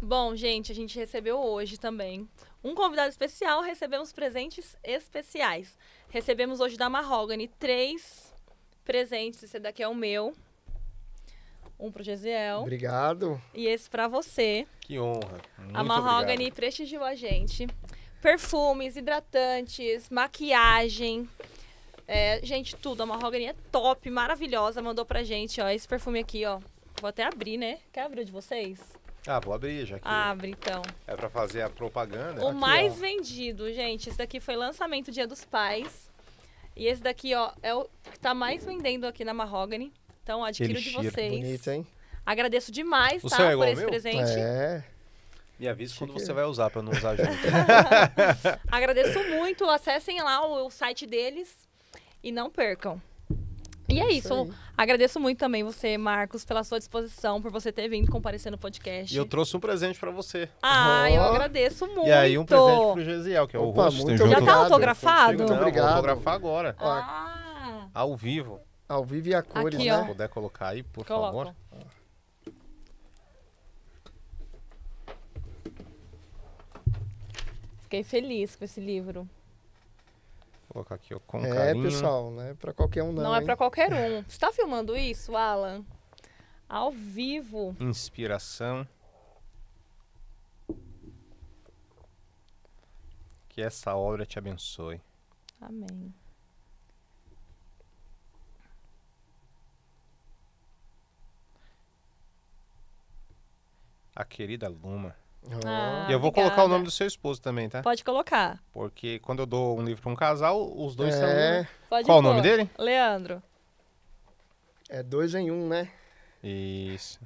Bom, gente, a gente recebeu hoje também um convidado especial. Recebemos presentes especiais. Recebemos hoje da Mahogany 3 presentes. Esse daqui é o meu. Um pro Gesiel. Obrigado. E esse pra você. Que honra. Muito A Mahogany obrigado. prestigiou a gente. Perfumes, hidratantes, maquiagem. Gente, tudo. A Mahogany é top, maravilhosa. Mandou pra gente, ó. Esse perfume aqui, ó. Vou até abrir, né? Quer abrir o de vocês? Ah, vou abrir já que Abre, então. é pra fazer a propaganda. O Aqui, mais ó. vendido, gente. Esse daqui foi lançamento Dia dos Pais. E esse daqui, ó, é o que tá mais vendendo aqui na Mahogany. Então, adquiro Aquele de cheiro vocês. Bonito, hein? Agradeço demais, O tá? seu é Por igual ao esse meu? presente. É. Me avise quando Chique. você vai usar pra não usar junto. Agradeço muito. Acessem lá o site deles e não percam. E é isso. aí. Agradeço muito também você, Marcos, pela sua disposição, por você ter vindo comparecer no podcast. E eu trouxe um presente pra você. Eu Ó. agradeço muito. E aí um presente pro Gesiel, que é o Opa, rosto. muito Já obrigado. tá autografado? Contigo, não, Obrigado. Vou autografar agora, Ah, ao vivo. Ao vivo e a cores, Aqui, né? ó. Se puder colocar aí, por coloco. favor. Fiquei feliz com esse livro. Vou colocar aqui ó, com É, carinho. pessoal, não é pra qualquer um não, Não é hein? pra qualquer um. Você tá filmando isso, Alan? Ao vivo. Inspiração. Que essa obra te abençoe. Amém. A querida Luma. Ah, E eu vou obrigada. colocar o nome do seu esposo também, tá? Pode colocar. Porque quando eu dou um livro pra um casal, os dois são... É, Pode Qual o pôr. nome dele? Leandro. é 2 em 1, né? Isso.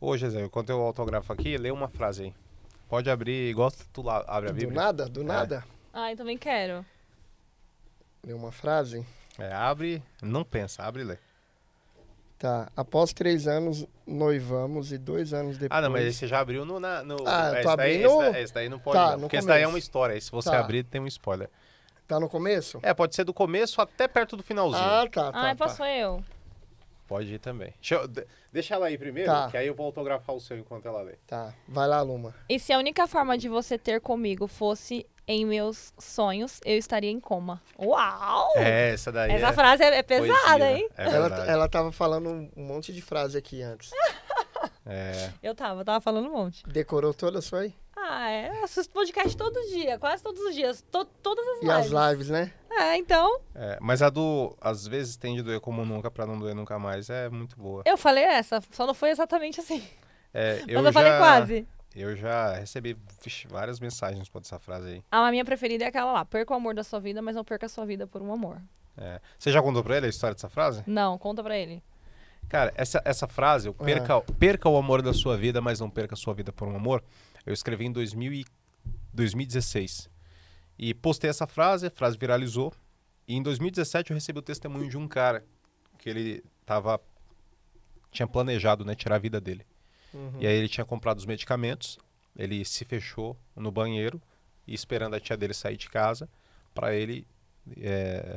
Ô, Gisele, enquanto eu autografo aqui, lê uma frase aí. Pode abrir, igual tu lá, abre a Do Bíblia. nada, do nada. Ah, também quero. Lê uma frase. Abre, não pensa, abre e lê. Tá. Após 3 anos, noivamos e 2 anos depois... Ah, não, mas esse você já abriu no... Ah, eu tô esse daí, abrindo- esse daí não pode, Tá, não, no porque esse daí é começo. uma história. Aí se você Tá. abrir, tem um spoiler. Tá no começo? Pode ser do começo até perto do finalzinho. Ah, tá, tá, Ah, posso tá. eu? Pode ir também. Deixa ela aí primeiro, Tá. que aí eu vou autografar o seu enquanto ela lê. Tá, vai lá, Luma. E se a única forma de você ter comigo fosse em meus sonhos, eu estaria em coma. Uau! Essa daí Essa frase é pesada, poesia, hein? É verdade. Ela tava falando um monte de frase aqui antes. É. Eu tava falando um monte. Decorou toda a sua aí? Eu assisto podcast todo dia, quase todos os dias, todas as E lives. as lives, né? Então, Mas a do às vezes tem de doer como nunca pra não doer nunca mais é muito boa. eu falei essa, só não foi exatamente assim. Mas Mas eu falei quase. Eu já recebi várias mensagens por essa frase aí. A minha preferida é aquela lá, perca o amor da sua vida, mas não perca a sua vida por um amor. Você já contou pra ele a história dessa frase? Não, conta pra ele. Cara, essa frase, perca o amor da sua vida, mas não perca a sua vida por um amor, eu escrevi em 2016. E postei essa frase, a frase viralizou. E em 2017 eu recebi o testemunho de um cara que ele tinha planejado, né, tirar a vida dele. E aí ele tinha comprado os medicamentos, ele se fechou no banheiro e esperando a tia dele sair de casa para ele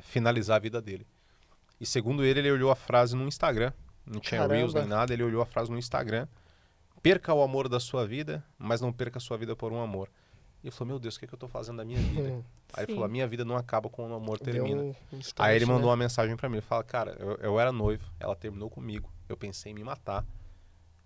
finalizar a vida dele. E segundo ele olhou a frase no Instagram, não tinha Reels nem nada, ele olhou a frase no Instagram: perca o amor da sua vida, mas não perca a sua vida por um amor. E ele falou: meu Deus, o que eu tô fazendo da minha vida? Aí ele falou: a minha vida não acaba quando o amor termina. Aí ele mandou uma mensagem para mim, ele fala: cara, eu era noivo, ela terminou comigo, eu pensei em me matar.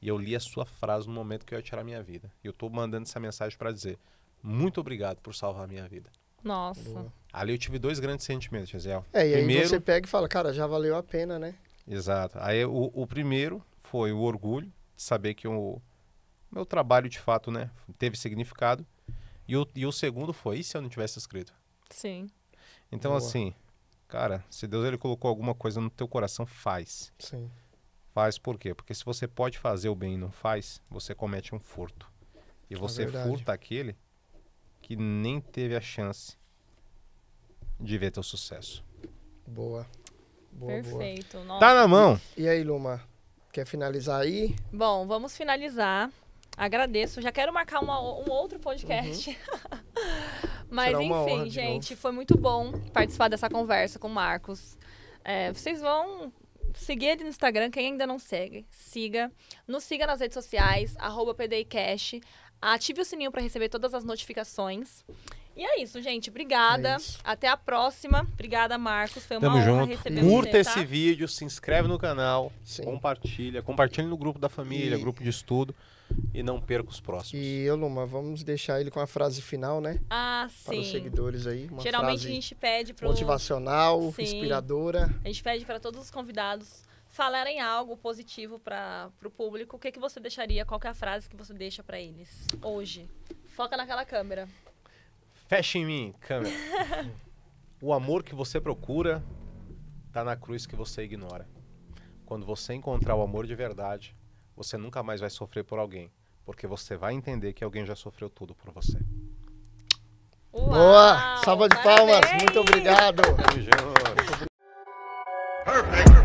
E eu li a sua frase no momento que eu ia tirar a minha vida. E eu tô mandando essa mensagem para dizer: muito obrigado por salvar a minha vida. Nossa. Boa. Ali eu tive 2 grandes sentimentos, Gisele. E aí Primeiro, você pega e fala, cara, já valeu a pena, né? Exato. Aí o primeiro foi o orgulho de saber que o meu trabalho de fato, né, teve significado. E o segundo foi: e se eu não tivesse escrito? Sim. Então, Boa. assim, cara, se Deus ele colocou alguma coisa no teu coração, faz. Sim. Faz por quê? Porque se você pode fazer o bem e não faz, você comete um furto. E você verdade. furta aquele que nem teve a chance de ver teu sucesso. Boa. Boa. Perfeito. Nossa. Tá na mão! E aí, Luma, quer finalizar aí? Bom, vamos finalizar. Agradeço. Já quero marcar um outro podcast. Mas Será uma honra enfim, de gente, novo. foi muito bom participar dessa conversa com o Marcos. Vocês vão seguir ele no Instagram, quem ainda não segue, siga. Nos siga nas redes sociais, @PDICast. Ative o sininho para receber todas as notificações. E é isso, gente. Obrigada. É isso. Até a próxima. Obrigada, Marcos. Foi uma Tamo honra junto. receber Curta você, esse tá? vídeo, se inscreve no canal, Sim. compartilha no grupo da família, E- grupo de estudo, e não perca os próximos. E eu, Luma, vamos deixar ele com a frase final, né? Ah, Para os sim. seguidores aí. Uma Geralmente frase a gente pede pro... motivacional, Sim. inspiradora. A gente pede para todos os convidados falarem algo positivo para o público. O que você deixaria? Qual que é a frase que você deixa para eles hoje? Foca naquela câmera. Fecha em mim, câmera. O amor que você procura tá na cruz que você ignora. Quando você encontrar o amor de verdade, você nunca mais vai sofrer por alguém, porque você vai entender que alguém já sofreu tudo por você. Uau, Boa! Salva de palmas! parabéns! Muito obrigado! Tamo junto. Perfect.